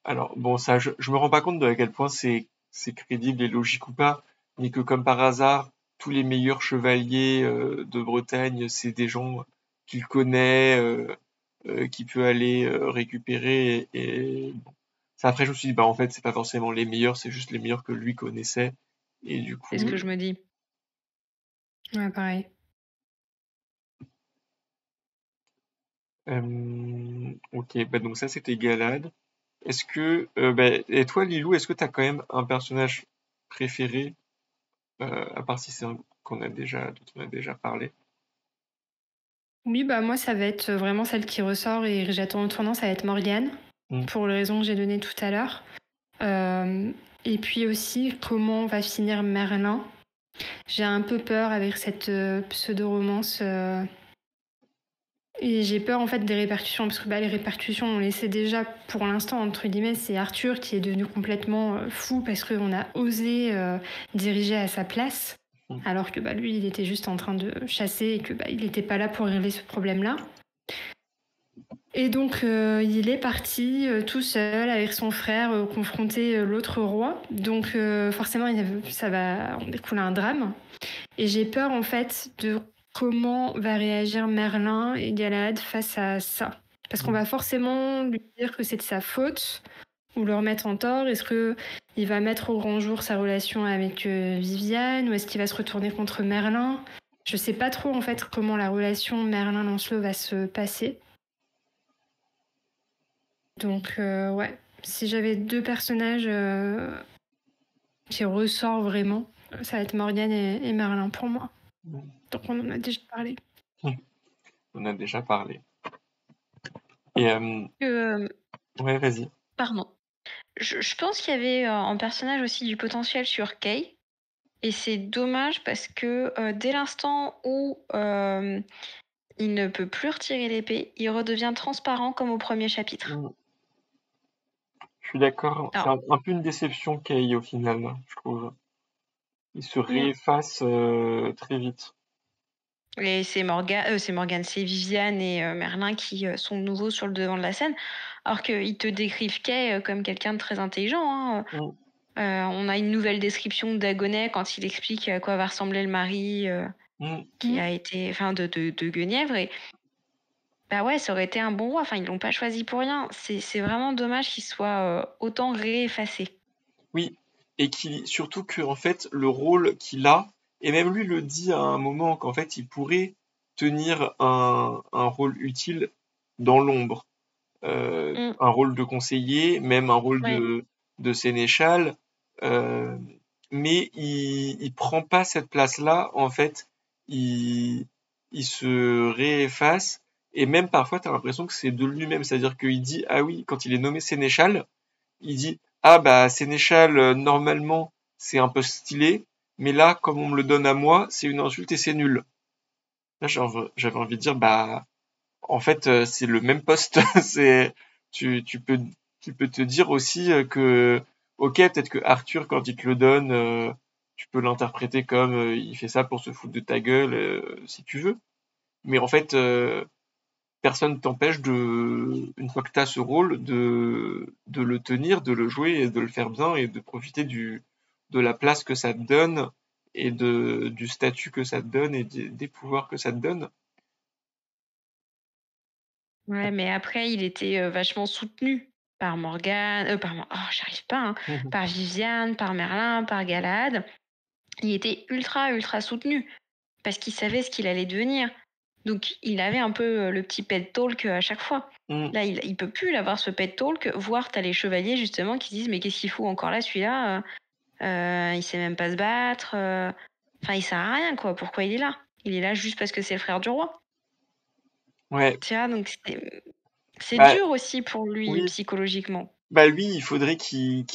alors bon, ça, je me rends pas compte de à quel point c'est crédible et logique ou pas, mais que comme par hasard, tous les meilleurs chevaliers de Bretagne, c'est des gens qu'il connaît, qu'il peut aller récupérer. Bon. Ça, après, je me suis dit, bah en fait, c'est pas forcément les meilleurs, c'est juste les meilleurs que lui connaissait. Et du C'est ce coup, que je me dis. Ouais, pareil. ok, bah donc ça c'était Galad. Est-ce que, et toi Lilou, est-ce que t'as quand même un personnage préféré, à part si c'est un dont on a déjà parlé? Oui, bah moi, ça va être vraiment celle qui ressort et j'attends le tournant, ça va être Morgane, Hmm. pour les raisons que j'ai données tout à l'heure. Et puis aussi, comment va finir Merlin. J'ai un peu peur avec cette pseudo-romance. Et j'ai peur en fait des répercussions, parce que les répercussions, on les sait déjà pour l'instant, entre guillemets, c'est Arthur qui est devenu complètement fou parce qu'on a osé diriger à sa place, Hmm. alors que lui, il était juste en train de chasser et que il n'était pas là pour régler ce problème-là. Et donc, il est parti tout seul avec son frère confronter l'autre roi. Donc, forcément, ça va en découler un drame. Et j'ai peur, en fait, de comment va réagir Merlin et Galahad face à ça. Parce qu'on Hmm. va forcément lui dire que c'est de sa faute ou le remettre en tort. Est-ce qu'il va mettre au grand jour sa relation avec Viviane ou est-ce qu'il va se retourner contre Merlin? Je sais pas trop, en fait, comment la relation Merlin-Lancelot va se passer. Donc, ouais, si j'avais deux personnages qui ressortent vraiment, ça va être Morgane et Merlin pour moi. Hmm. Donc, on en a déjà parlé. On a déjà parlé. Et Euh, ouais, vas-y. Pardon. Je pense qu'il y avait un personnage aussi du potentiel sur Kay. Et c'est dommage parce que dès l'instant où il ne peut plus retirer l'épée, il redevient transparent comme au premier chapitre. Hmm. Je suis d'accord. C'est Alors, un peu une déception Kay au final, je trouve. Il se mm, réefface très vite. et c'est Viviane et Merlin qui sont nouveaux sur le devant de la scène, alors qu'ils te décrivent Kay comme quelqu'un de très intelligent, hein. Hmm. On a une nouvelle description d'Agonet quand il explique à quoi va ressembler le mari Hmm. qui a été, enfin, de Guenièvre. Et bah ouais, ça aurait été un bon roi. Enfin, ils l'ont pas choisi pour rien. C'est vraiment dommage qu'il soit autant réeffacé. Oui, et surtout que en fait le rôle qu'il a, et même lui le dit à un moment qu'en fait il pourrait tenir un rôle utile dans l'ombre, Mm, un rôle de conseiller, même un rôle ouais. de sénéchal, euh, mais il prend pas cette place-là. En fait, il il se réefface et même parfois tu as l'impression que c'est de lui-même, c'est-à-dire qu'il dit ah oui quand il est nommé sénéchal il dit ah bah sénéchal normalement c'est un peu stylé mais là comme on me le donne à moi c'est une insulte et c'est nul. Là j'avais envie de dire bah en fait c'est le même poste c'est tu peux te dire aussi que ok peut-être que Arthur quand il te le donne tu peux l'interpréter comme il fait ça pour se foutre de ta gueule si tu veux mais en fait personne t'empêche une fois que tu as ce rôle, de le tenir, de le jouer et de le faire bien et de profiter de la place que ça te donne et du statut que ça te donne et des pouvoirs que ça te donne. Ouais, mais après, il était vachement soutenu par Morgane, j'arrive pas, hein, par Viviane, par Merlin, par Galahad. Il était ultra, ultra soutenu parce qu'il savait ce qu'il allait devenir. Donc, il avait un peu le petit pet talk à chaque fois. Mm. Là, il peut plus l'avoir ce pet talk. Voire, t'as les chevaliers justement qui disent mais qu'est-ce qu'il fout encore là, celui-là il sait même pas se battre. Enfin, il sert à rien, quoi. Pourquoi il est là? Il est là juste parce que c'est le frère du roi. Ouais. Tu vois, donc c'est Bah, dur aussi pour lui oui. psychologiquement. Bah lui, il faudrait qu'il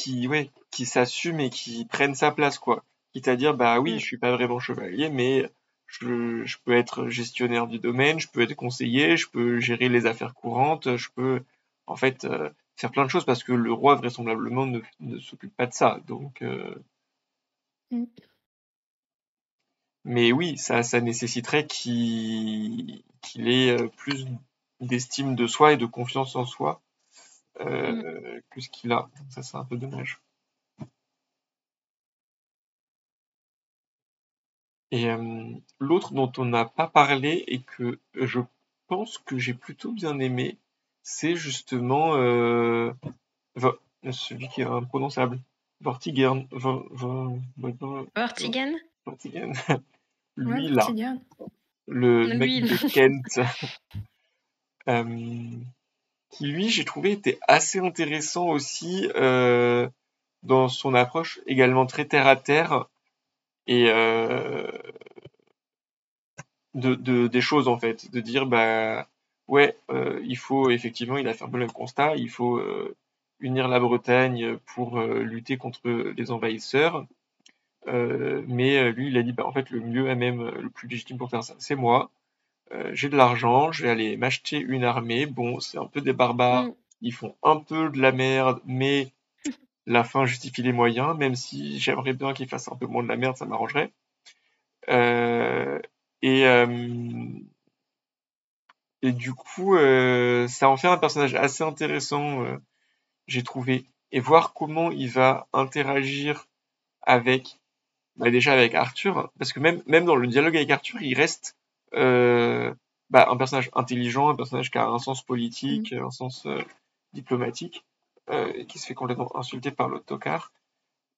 s'assume et qu'il prenne sa place, quoi. Quitte à dire, bah oui, Mm. je suis pas vraiment chevalier, mais je peux être gestionnaire du domaine, je peux être conseiller, je peux gérer les affaires courantes, je peux en fait faire plein de choses parce que le roi vraisemblablement ne s'occupe pas de ça. Donc, Mm. mais oui, ça nécessiterait qu'il ait plus d'estime de soi et de confiance en soi que ce qu'il a. Ça, c'est un peu dommage. Et l'autre dont on n'a pas parlé et que je pense que j'ai plutôt bien aimé, c'est justement celui qui est imprononçable. Vortigern. Vortigern. Vortigern. Ouais, Lui là, Vortigern. le mec Lui, de Kent, qui lui, j'ai trouvé, était assez intéressant aussi dans son approche, également très terre à terre et des choses en fait, de dire bah ouais, il faut effectivement, il a fait un peu le même constat, il faut unir la Bretagne pour lutter contre les envahisseurs, mais lui il a dit bah en fait le mieux à même, le plus légitime pour faire ça, c'est moi. J'ai de l'argent, je vais aller m'acheter une armée. Bon, c'est un peu des barbares, mm, ils font un peu de la merde, mais la fin justifie les moyens, même si j'aimerais bien qu'ils fassent un peu moins de la merde, ça m'arrangerait. Euh, et, euh, et du coup, ça en fait un personnage assez intéressant, j'ai trouvé. Et voir comment il va interagir avec, bah déjà avec Arthur, parce que même dans le dialogue avec Arthur, il reste un personnage intelligent, un personnage qui a un sens Mm. politique, un sens diplomatique, qui se fait complètement insulter par l'autocar.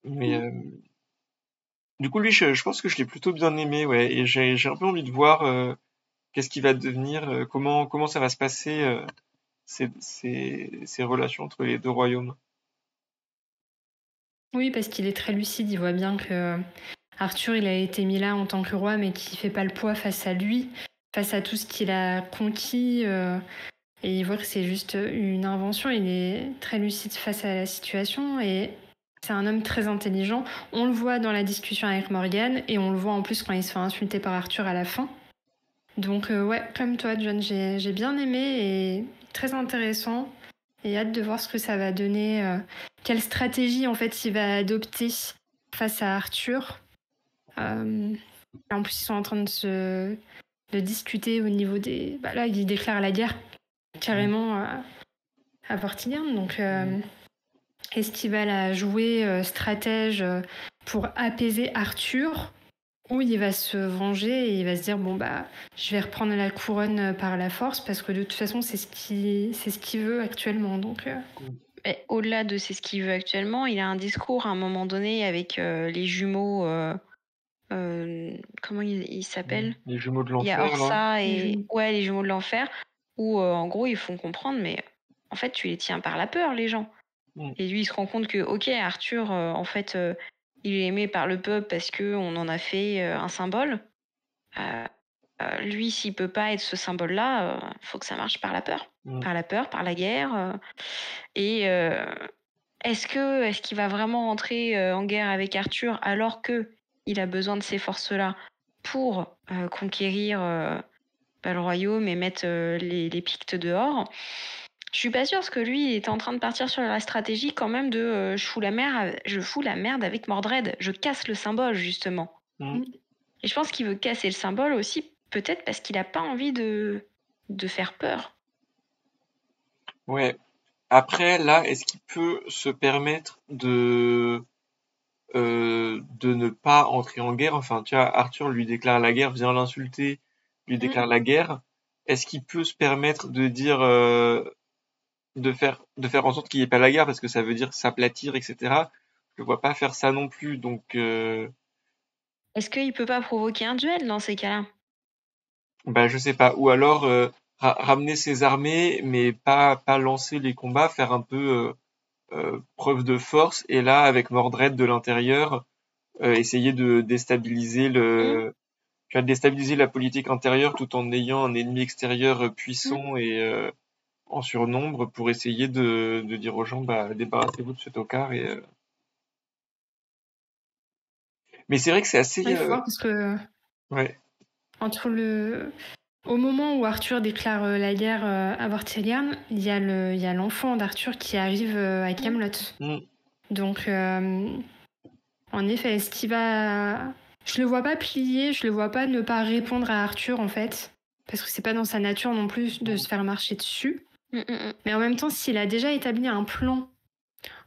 Mais du coup, lui, je pense que je l'ai plutôt bien aimé, ouais, et j'ai un peu envie de voir qu'est-ce qui va devenir, comment ça va se passer ces relations entre les deux royaumes. Oui, parce qu'il est très lucide. Il voit bien que Arthur, il a été mis là en tant que roi, mais qu'il fait pas le poids face à lui, face à tout ce qu'il a conquis. Et il voit que c'est juste une invention. Il est très lucide face à la situation et c'est un homme très intelligent. On le voit dans la discussion avec Morgane et on le voit en plus quand il se fait insulter par Arthur à la fin. Donc ouais, comme toi, John, j'ai bien aimé et très intéressant. Et hâte de voir ce que ça va donner. Quelle stratégie en fait il va adopter face à Arthur. En plus, ils sont en train de discuter au niveau des. Bah là, il déclare la guerre carrément à Vortigern. Donc, est-ce qu'il va la jouer stratège pour apaiser Arthur ou il va se venger et il va se dire bon bah je vais reprendre la couronne par la force parce que de toute façon c'est ce qu'il veut actuellement. Donc Mais au-delà de c'est ce qu'il veut actuellement, il a un discours à un moment donné avec les jumeaux. Comment ils s'appellent? Les jumeaux de Il y a l'enfer, là. Orsa les et jumeaux. ouais, les jumeaux de l'enfer, où en gros ils font comprendre, mais en fait tu les tiens par la peur, les gens. Mm. Et lui il se rend compte que ok Arthur, en fait, il est aimé par le peuple parce que on en a fait un symbole. Euh, Lui s'il peut pas être ce symbole-là, faut que ça marche par la peur, Mm. par la peur, par la guerre. Et est-ce qu'il va vraiment entrer en guerre avec Arthur alors que il a besoin de ces forces-là pour conquérir le royaume et mettre les Pictes dehors? Je suis pas sûre parce que lui, il était en train de partir sur la stratégie quand même de je fous la merde avec Mordred, je casse le symbole justement. Mm. Mm. Et je pense qu'il veut casser le symbole aussi, peut-être parce qu'il a pas envie de faire peur. Ouais. Après, là, est-ce qu'il peut se permettre de de ne pas entrer en guerre. Enfin, tu vois, Arthur lui déclare la guerre, vient l'insulter, lui déclare la guerre. Est-ce qu'il peut se permettre de dire, de faire en sorte qu'il n'y ait pas la guerre parce que ça veut dire s'aplatir, etc. Je le vois pas faire ça non plus, donc Est-ce qu'il peut pas provoquer un duel dans ces cas-là? bah je sais pas. Ou alors ramener ses armées, mais pas lancer les combats, faire un peu preuve de force, et là avec Mordred de l'intérieur, essayer de déstabiliser Mmh. tu vas déstabiliser la politique intérieure tout en ayant un ennemi extérieur Mmh. puissant et en surnombre pour essayer de dire aux gens bah débarrassez-vous de ce tocard et mais c'est vrai que c'est assez Ouais, il faut voir parce que ouais. entre au moment où Arthur déclare la guerre à Vortigern, il y a l'enfant d'Arthur qui arrive à Camelot. Mm. Donc, en effet, est-ce qu'il va... Je le vois pas plier, je le vois pas ne pas répondre à Arthur, en fait. Parce que c'est pas dans sa nature non plus de se faire marcher dessus. Mais en même temps, s'il a déjà établi un plan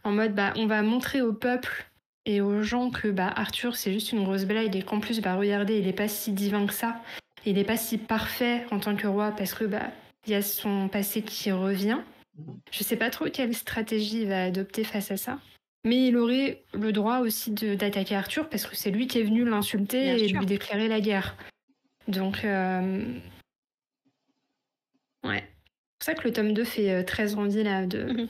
en mode, bah, on va montrer au peuple et aux gens que bah, Arthur, c'est juste une grosse blague et qu'en plus, bah, regardez, il est pas si divin que ça. Il est pas si parfait en tant que roi parce que bah, il y a son passé qui revient. Je sais pas trop quelle stratégie il va adopter face à ça. Mais il aurait le droit aussi d'attaquer Arthur parce que c'est lui qui est venu l'insulter Bien et sûr. lui déclarer la guerre. Donc, ouais. C'est pour ça que le tome 2 fait très envie là, de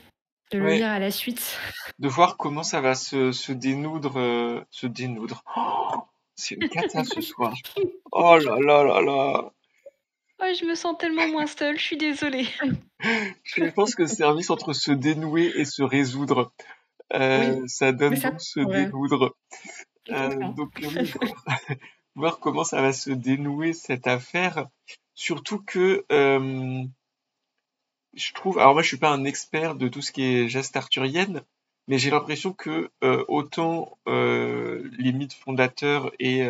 le Ouais. lire à la suite. De voir comment ça va se dénoudre. Se dénoudre. Oh, c'est une cata ce soir. Oh là là là là. Oh, je me sens tellement moins seule, je suis désolée. Je pense que le service entre se dénouer et se résoudre, Oui. ça Mais donne ça, donc se ouais. dénoudre. Je comprends. Donc oui, voir comment ça va se dénouer cette affaire. Surtout que je trouve, alors moi je suis pas un expert de tout ce qui est geste arthurienne, mais j'ai l'impression que autant les mythes fondateurs et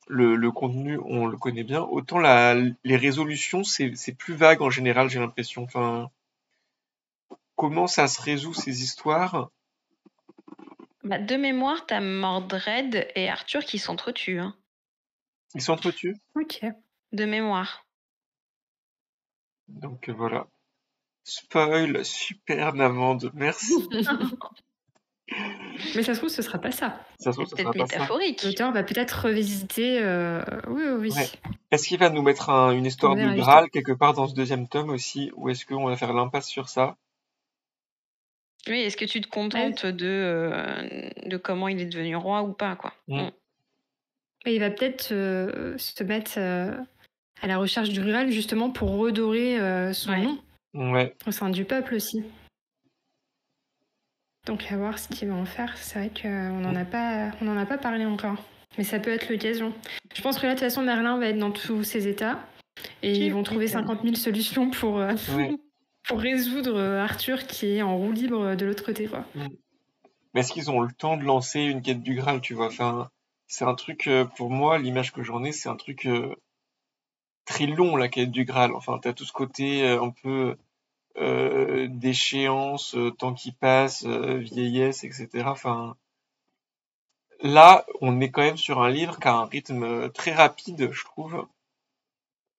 le contenu on le connaît bien, autant les résolutions c'est plus vague en général, j'ai l'impression. Enfin, comment ça se résout ces histoires? Bah, de mémoire, t'as Mordred et Arthur qui s'entretuent. Hein. Ils s'entretuent? Ok. De mémoire. Donc voilà. Spoil, super Namande, merci. Mais ça se trouve, ce sera pas ça. Ça se trouve, C'est ce peut-être sera pas ça. métaphorique. L'auteur va peut-être revisiter. Oui, oui, oui. Ouais. Est-ce qu'il va nous mettre une On histoire de verra Graal quelque part dans ce deuxième tome aussi, ou est-ce qu'on va faire l'impasse sur ça? Oui, est-ce que tu te contentes de comment il est devenu roi ou pas, quoi. Mm. Et il va peut-être se mettre à la recherche du Graal justement pour redorer son Ouais. nom Ouais. au sein du peuple aussi. Donc à voir ce qu'il va en faire. C'est vrai qu'on n'en a pas parlé encore. Mais ça peut être l'occasion. Je pense que là, de toute façon, Merlin va être dans tous ses états. Et ils vont trouver 50 000 solutions pour, Ouais. pour résoudre Arthur qui est en roue libre de l'autre côté, quoi. Mm. Mais est-ce qu'ils ont le temps de lancer une quête du Graal, tu vois? Enfin, c'est un truc, pour moi, l'image que j'en ai, c'est un truc très long, la quête du Graal. Enfin, t'as tout ce côté un peu d'échéance, temps qui passe, vieillesse, etc. Enfin, là, on est quand même sur un livre qui a un rythme très rapide, je trouve.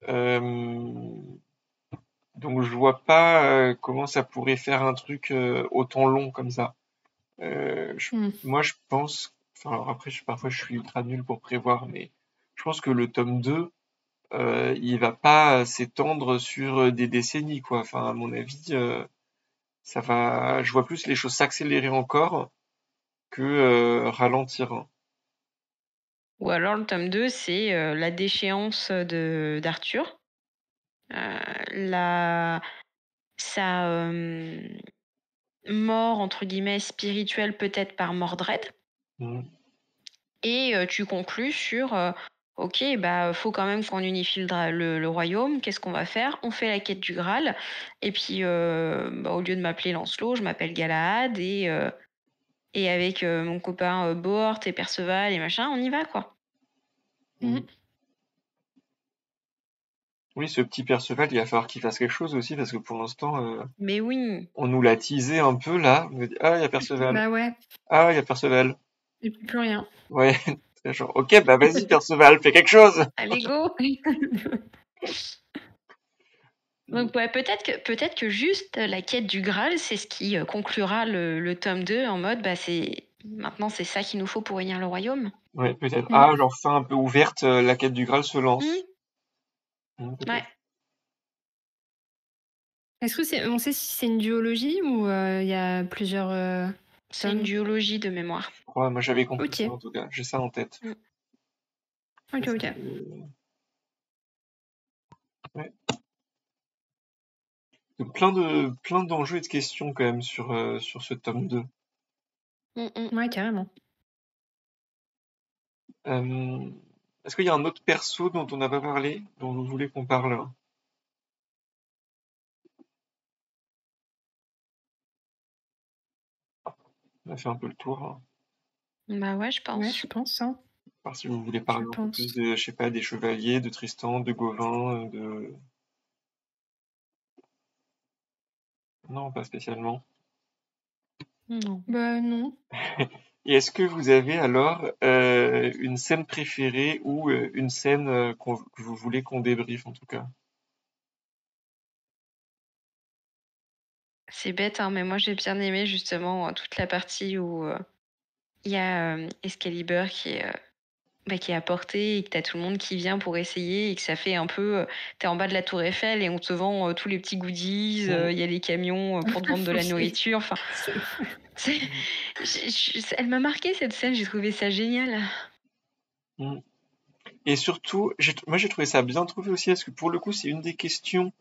Euh, donc je vois pas comment ça pourrait faire un truc autant long comme ça. Moi, je pense, enfin, alors après, parfois, je suis ultra nul pour prévoir, mais je pense que le tome 2, il va pas s'étendre sur des décennies, quoi. Enfin, à mon avis, je vois plus les choses s'accélérer encore que ralentir. Hein. Ou alors le tome 2, c'est la déchéance d'Arthur. Sa mort, entre guillemets, spirituelle peut-être par Mordred. Mm. Et tu conclus sur ok, bah faut quand même qu'on unifie le royaume. Qu'est-ce qu'on va faire? On fait la quête du Graal. Et puis, bah, au lieu de m'appeler Lancelot, je m'appelle Galahad. Et avec mon copain Bohort et Perceval et machin, on y va, quoi. Mm. Oui, ce petit Perceval, il va falloir qu'il fasse quelque chose aussi, parce que pour l'instant, Mais oui. on nous l'a teasé un peu là. On nous dit, ah, il y a Perceval. Bah ouais. Ah, il y a Perceval. Et puis plus rien. Ouais, c'est genre, ok, bah vas-y, Perceval, fais quelque chose. Allez, go! Donc ouais, peut-être que juste la quête du Graal, c'est ce qui conclura le tome 2 en mode bah maintenant c'est ça qu'il nous faut pour réunir le royaume. Ouais, peut-être. Mm. Ah, genre fin un peu ouverte, la quête du Graal se lance. Ouais. Peut-être. Est-ce que on sait si c'est une duologie ou il y a plusieurs C'est une tomes? duologie de mémoire. Je crois, moi j'avais compris Ok. ça en tout cas, j'ai ça en tête. Ok, Ça, ok. ouais. Donc, plein d'enjeux et de questions quand même sur ce tome 2. Ouais, carrément. Est-ce qu'il y a un autre perso dont on n'a pas parlé, dont vous voulez qu'on parle? On a fait un peu le tour, hein. Bah ouais, je Ouais, pense. je pense. Hein. À part si vous voulez parler Je un peu plus pense. je sais pas, des chevaliers, de Tristan, de Gauvin, de... Non, pas spécialement. Non. Bah non. Et est-ce que vous avez alors une scène préférée ou une scène que vous voulez qu'on débriefe en tout cas? C'est bête, hein, mais moi j'ai bien aimé justement toute la partie où il y a Excalibur qui est à portée et que t'as tout le monde qui vient pour essayer et que ça fait un peu... t'es en bas de la tour Eiffel et on te vend tous les petits goodies, il y a les camions pour te vendre de la nourriture, enfin... c'est- elle m'a marqué cette scène, j'ai trouvé ça génial. Mm. Et surtout, moi j'ai trouvé ça bien trouvé aussi, parce que pour le coup, c'est une des questions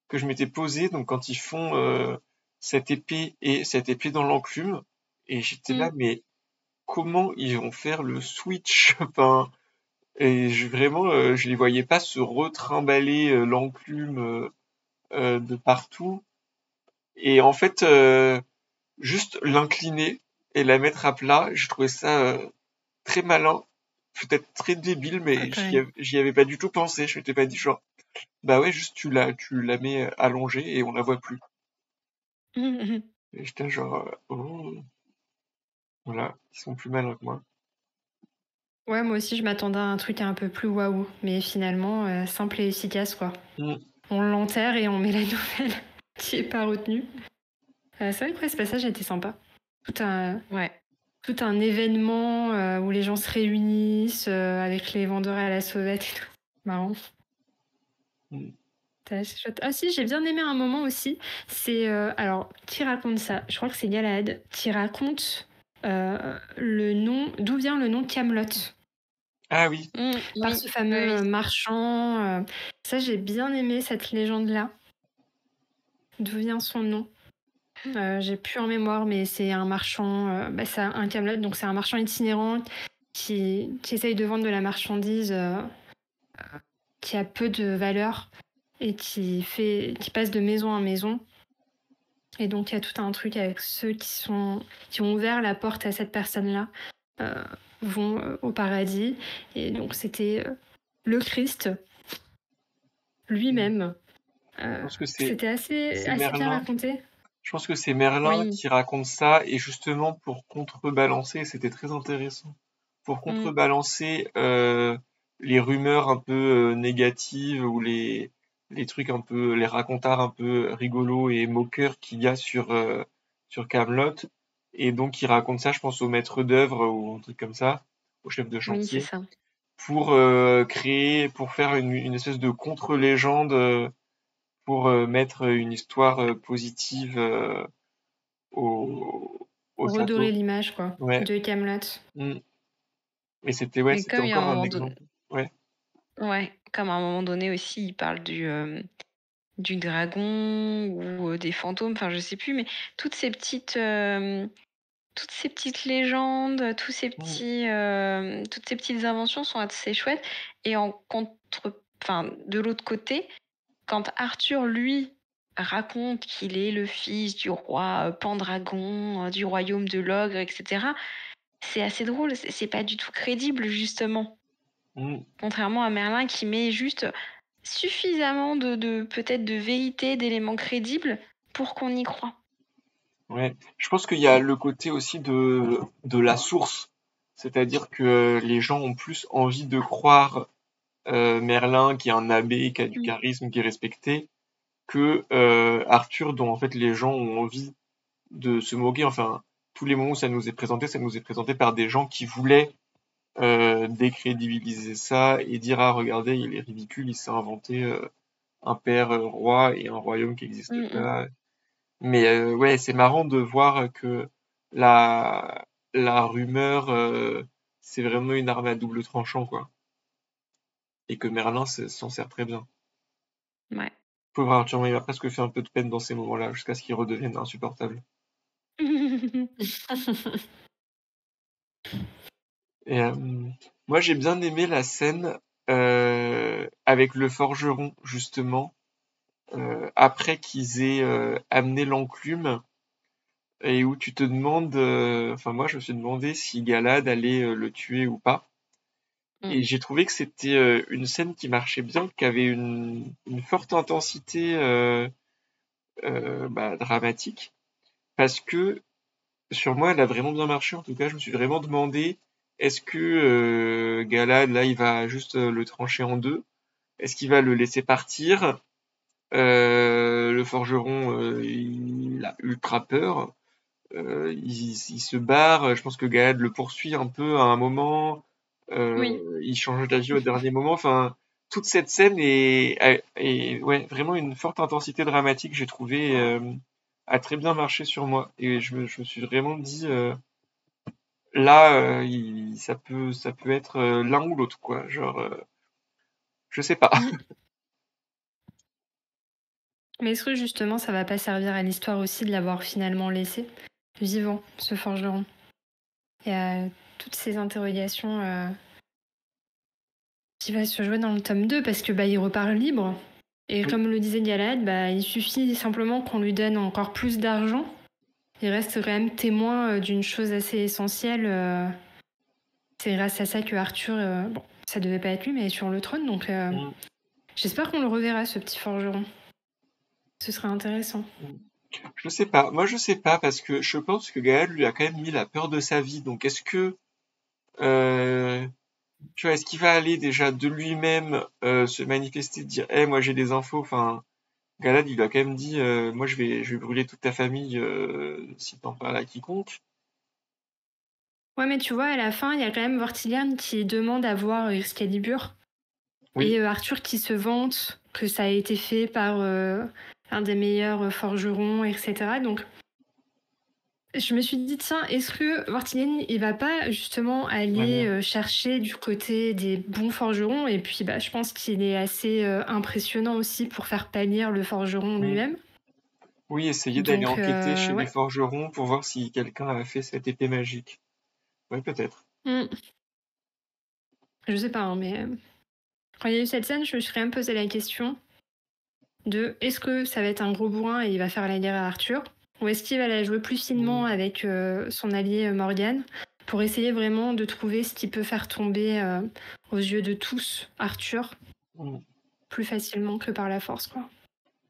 que je m'étais posée, donc quand ils font cette épée et cette épée dans l'enclume, et j'étais là, mais comment ils vont faire le switch? Enfin, et vraiment, je les voyais pas se retrimballer l'enclume de partout. Et en fait, juste l'incliner et la mettre à plat, je trouvais ça très malin, peut-être très débile, mais pareil. j'y avais pas du tout pensé. Je m'étais pas dit genre, bah ouais, juste tu la mets allongée et on la voit plus. Et j'étais genre, oh, voilà, ils sont plus malins que moi. Ouais, moi aussi, je m'attendais à un truc un peu plus waouh. Mais finalement, simple et efficace, quoi. Mm. On l'enterre et on met la nouvelle qui est pas retenue. C'est vrai que ce passage était sympa. Tout un événement où les gens se réunissent avec les vendeurs à la sauvette et tout. Marrant. Mm. C'est chouette. Ah si, j'ai bien aimé un moment aussi. C'est alors qui raconte ça? Je crois que c'est Galahad qui raconte le nom, d'où vient le nom Camelot Ah oui. par Oui, ce fameux marchand. Ça, j'ai bien aimé cette légende-là. D'où vient son nom? J'ai plus en mémoire, mais c'est un marchand. C'est un Camelot, donc c'est un marchand itinérant qui essaye de vendre de la marchandise qui a peu de valeur et qui passe de maison en maison. Et donc il y a tout un truc avec ceux qui ont ouvert la porte à cette personne-là vont au paradis. Et donc c'était le Christ lui-même. Je pense que C'était assez bien Merlin. raconté. Je pense que c'est Merlin Oui. qui raconte ça, et justement pour contrebalancer, c'était très intéressant, pour contrebalancer les rumeurs un peu négatives ou les trucs un peu, les racontars un peu rigolos et moqueurs qu'il y a sur Camelot. Et donc il raconte ça, je pense, au maître d'œuvre ou un truc comme ça, au chef de Oui, c'est chantier, ça. pour pour faire une espèce de contre-légende, pour mettre une histoire positive au Redorer château. l'image quoi Ouais. de Camelot. Mm. Et Mais c'était comme il y a un encore un moment donné... exemple. Ouais. Ouais, comme à un moment donné aussi, il parle du dragon ou des fantômes, enfin je sais plus, mais toutes ces petites légendes, Mm. toutes ces petites inventions sont assez chouettes. Et enfin, de l'autre côté, quand Arthur, lui, raconte qu'il est le fils du roi Pendragon, du royaume de l'ogre, etc., c'est assez drôle, c'est pas du tout crédible, justement. Mm. Contrairement à Merlin qui met juste suffisamment peut-être de vérité, d'éléments crédibles pour qu'on y croit. Ouais. Je pense qu'il y a le côté aussi de la source. C'est-à-dire que les gens ont plus envie de croire Merlin, qui est un abbé, qui a du charisme, qui est respecté, que Arthur, dont en fait les gens ont envie de se moquer. Enfin, tous les moments où ça nous est présenté par des gens qui voulaient décrédibiliser ça et dire ah regardez, il est ridicule, il s'est inventé un père roi et un royaume qui n'existe pas. Mais ouais, c'est marrant de voir que la la rumeur c'est vraiment une arme à double tranchant quoi, et que Merlin s'en sert très bien. Ouais. Pauvre Arthur, il m'a presque fait un peu de peine dans ces moments-là, jusqu'à ce qu'il redevienne insupportable. Et moi, j'ai bien aimé la scène avec le forgeron, justement, après qu'ils aient amené l'enclume, et où tu te demandes, enfin moi, je me suis demandé si Galad allait le tuer ou pas. Et j'ai trouvé que c'était une scène qui marchait bien, qui avait une forte intensité dramatique, parce que sur moi, elle a vraiment bien marché. En tout cas, je me suis vraiment demandé, est-ce que Galad, là, il va juste le trancher en deux? Est-ce qu'il va le laisser partir? Le forgeron, il a ultra peur. Il se barre. Je pense que Galad le poursuit un peu à un moment. Oui. Il change d'avis au dernier moment. Enfin, toute cette scène est ouais, vraiment une forte intensité dramatique, j'ai trouvé, a très bien marché sur moi. Et je me suis vraiment dit, là, ça peut être l'un ou l'autre, quoi. Genre, je sais pas. Mais est-ce que justement ça va pas servir à l'histoire aussi de l'avoir finalement laissé vivant, ce forgeron? Il y a toutes ces interrogations qui va se jouer dans le tome 2 parce que bah, il repart libre. Et Oui, comme le disait Galad, bah, il suffit simplement qu'on lui donne encore plus d'argent. Il reste quand même témoin d'une chose assez essentielle. C'est grâce à ça que Arthur, bon, ça devait pas être lui, mais est sur le trône. Donc mm, j'espère qu'on le reverra, ce petit forgeron. Ce serait intéressant. mm. Je sais pas. Moi, je sais pas parce que je pense que Gaël lui a quand même mis la peur de sa vie. Donc, est-ce que, euh, tu vois, est-ce qu'il va aller déjà de lui-même se manifester, dire, moi j'ai des infos. Enfin, Galad, il lui a quand même dit, moi je vais brûler toute ta famille si t'en parles à quiconque. Ouais, mais tu vois, à la fin, il y a quand même Vortigern qui demande à voir Excalibur. Oui. Et Arthur qui se vante que ça a été fait par un des meilleurs forgerons, etc. Donc, je me suis dit, tiens, est-ce que Vortigern, il va pas justement Ouais, aller non. chercher du côté des bons forgerons? Et puis, bah, je pense qu'il est assez impressionnant aussi pour faire pâlir le forgeron Mm. lui-même. Oui, essayer d'aller Donc, enquêter chez les ouais. forgerons pour voir si quelqu'un a fait cette épée magique. Oui, peut-être. Mm. Je sais pas, hein, mais quand il y a eu cette scène, je me suis quand même posé la question de est-ce que ça va être un gros bourrin et il va faire la guerre à Arthur, ou est-ce qu'il va la jouer plus finement Mm. avec son allié Morgan pour essayer vraiment de trouver ce qui peut faire tomber aux yeux de tous Arthur Mm. plus facilement que par la force, quoi.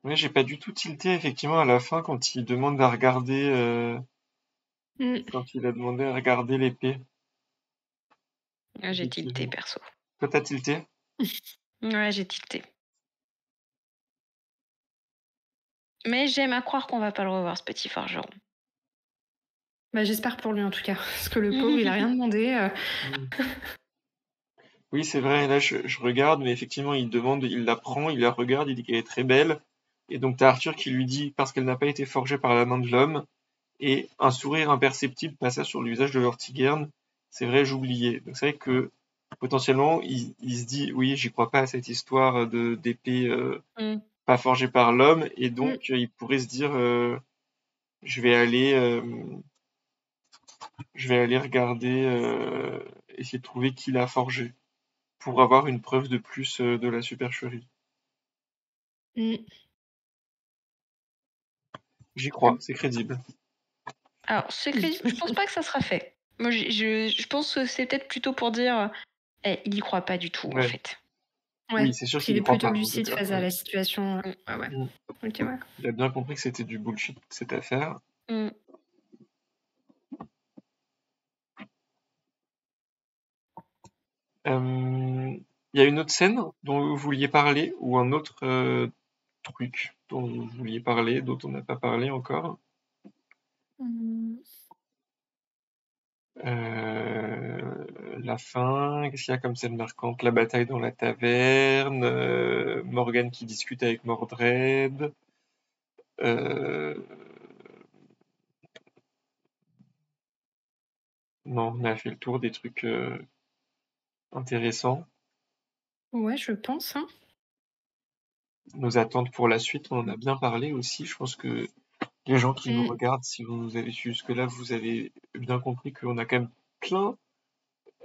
Ouais, j'ai pas du tout tilté effectivement à la fin quand il demande à regarder, Mm. quand il a demandé à regarder l'épée. J'ai tilté, Effectivement. perso. Toi, t'as tilté? Ouais, j'ai tilté. Mais j'aime à croire qu'on va pas le revoir, ce petit forgeron. Bah, j'espère pour lui en tout cas, parce que le pauvre, il a rien demandé. Mm. Oui, c'est vrai. Là, je regarde, mais effectivement, il demande, il la prend, il la regarde, il dit qu'elle est très belle. Et donc, t'as Arthur qui lui dit, parce qu'elle n'a pas été forgée par la main de l'homme, et un sourire imperceptible passa sur le visage de Vortigern. C'est vrai, j'oubliais. Donc, c'est vrai que potentiellement, il se dit, oui, j'y crois pas à cette histoire de d'épée Mm. pas forgée par l'homme, et Mm. donc il pourrait se dire, je vais aller, euh, je vais aller regarder, essayer de trouver qui l'a forgé, pour avoir une preuve de plus de la supercherie. Mm. J'y crois, c'est crédible. Alors, c'est crédible, je pense pas que ça sera fait. Moi, je pense que c'est peut-être plutôt pour dire, il y croit pas du tout, en Ouais. fait. Ouais, Oui, c'est sûr qu'il qu'il y est croit plutôt pas, en tout lucide cas. face à Ouais. la situation. Mm. Ouais, ouais. Mm. Ok, ouais. Il a bien compris que c'était du bullshit, cette affaire. Mm. Il y a une autre scène dont vous vouliez parler ou un autre truc dont vous vouliez parler, dont on n'a pas parlé encore? La fin, qu'est-ce qu'il y a comme scène marquante? La bataille dans la taverne, Morgan qui discute avec Mordred. Non, on a fait le tour des trucs intéressants. Ouais, je pense, hein. Nos attentes pour la suite, on en a bien parlé aussi. Je pense que les gens qui nous regardent, si vous nous avez su jusque-là, vous avez bien compris qu'on a quand même plein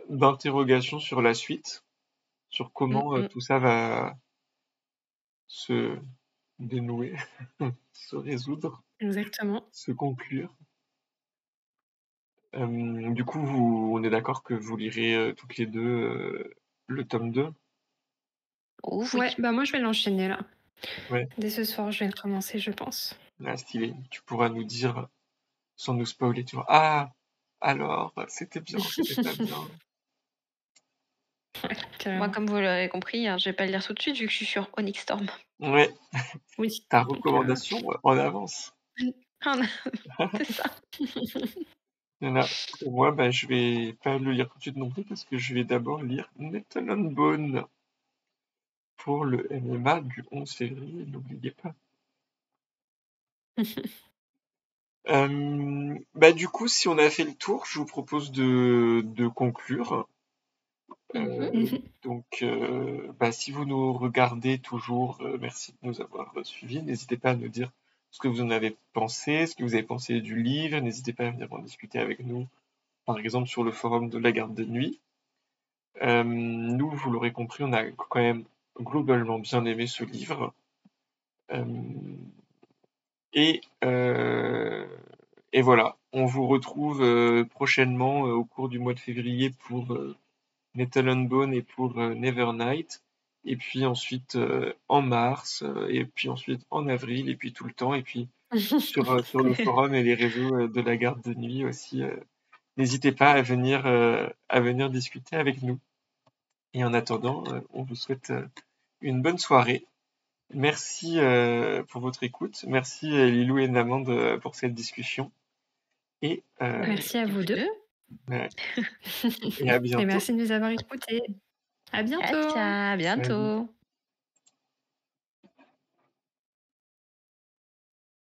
d'interrogations sur la suite, sur comment tout ça va se dénouer, se résoudre, Exactement. se conclure. Du coup, on est d'accord que vous lirez toutes les deux le tome 2? Oh oui. Ouais, bah moi je vais l'enchaîner là. Ouais. Dès ce soir, je vais le commencer, je pense. Ah, stylé. Tu pourras nous dire, sans nous spoiler, tu vois, ah, alors, c'était bien, c'était pas bien. Ouais, Moi, carrément. comme vous l'aurez compris, je vais pas le lire tout de suite vu que je suis sur Onyx Storm. Ouais, Oui. ta Donc, recommandation en avance. C'est ça. Voilà. Et moi, bah, je vais pas le lire tout de suite non plus parce que je vais d'abord lire Metal and Bone pour le MMA du 11 février, n'oubliez pas. Bah, du coup, si on a fait le tour, je vous propose de conclure. Donc, bah, si vous nous regardez toujours, merci de nous avoir suivis. N'hésitez pas à nous dire ce que vous en avez pensé, ce que vous avez pensé du livre. N'hésitez pas à venir en discuter avec nous, par exemple sur le forum de la garde de nuit. Nous, vous l'aurez compris, on a quand même globalement bien aimé ce livre. Et voilà, on vous retrouve prochainement au cours du mois de février pour Metal and Bone et pour Nevernight. Et puis ensuite en mars, et puis ensuite en avril, et puis tout le temps. Et puis sur le forum et les réseaux de la garde de nuit aussi. N'hésitez pas à venir discuter avec nous. Et en attendant, on vous souhaite une bonne soirée. Merci pour votre écoute. Merci Lilou et Namande pour cette discussion. Et, Merci à vous deux. et à bientôt. Et merci de nous avoir écoutés. À bientôt. À bientôt.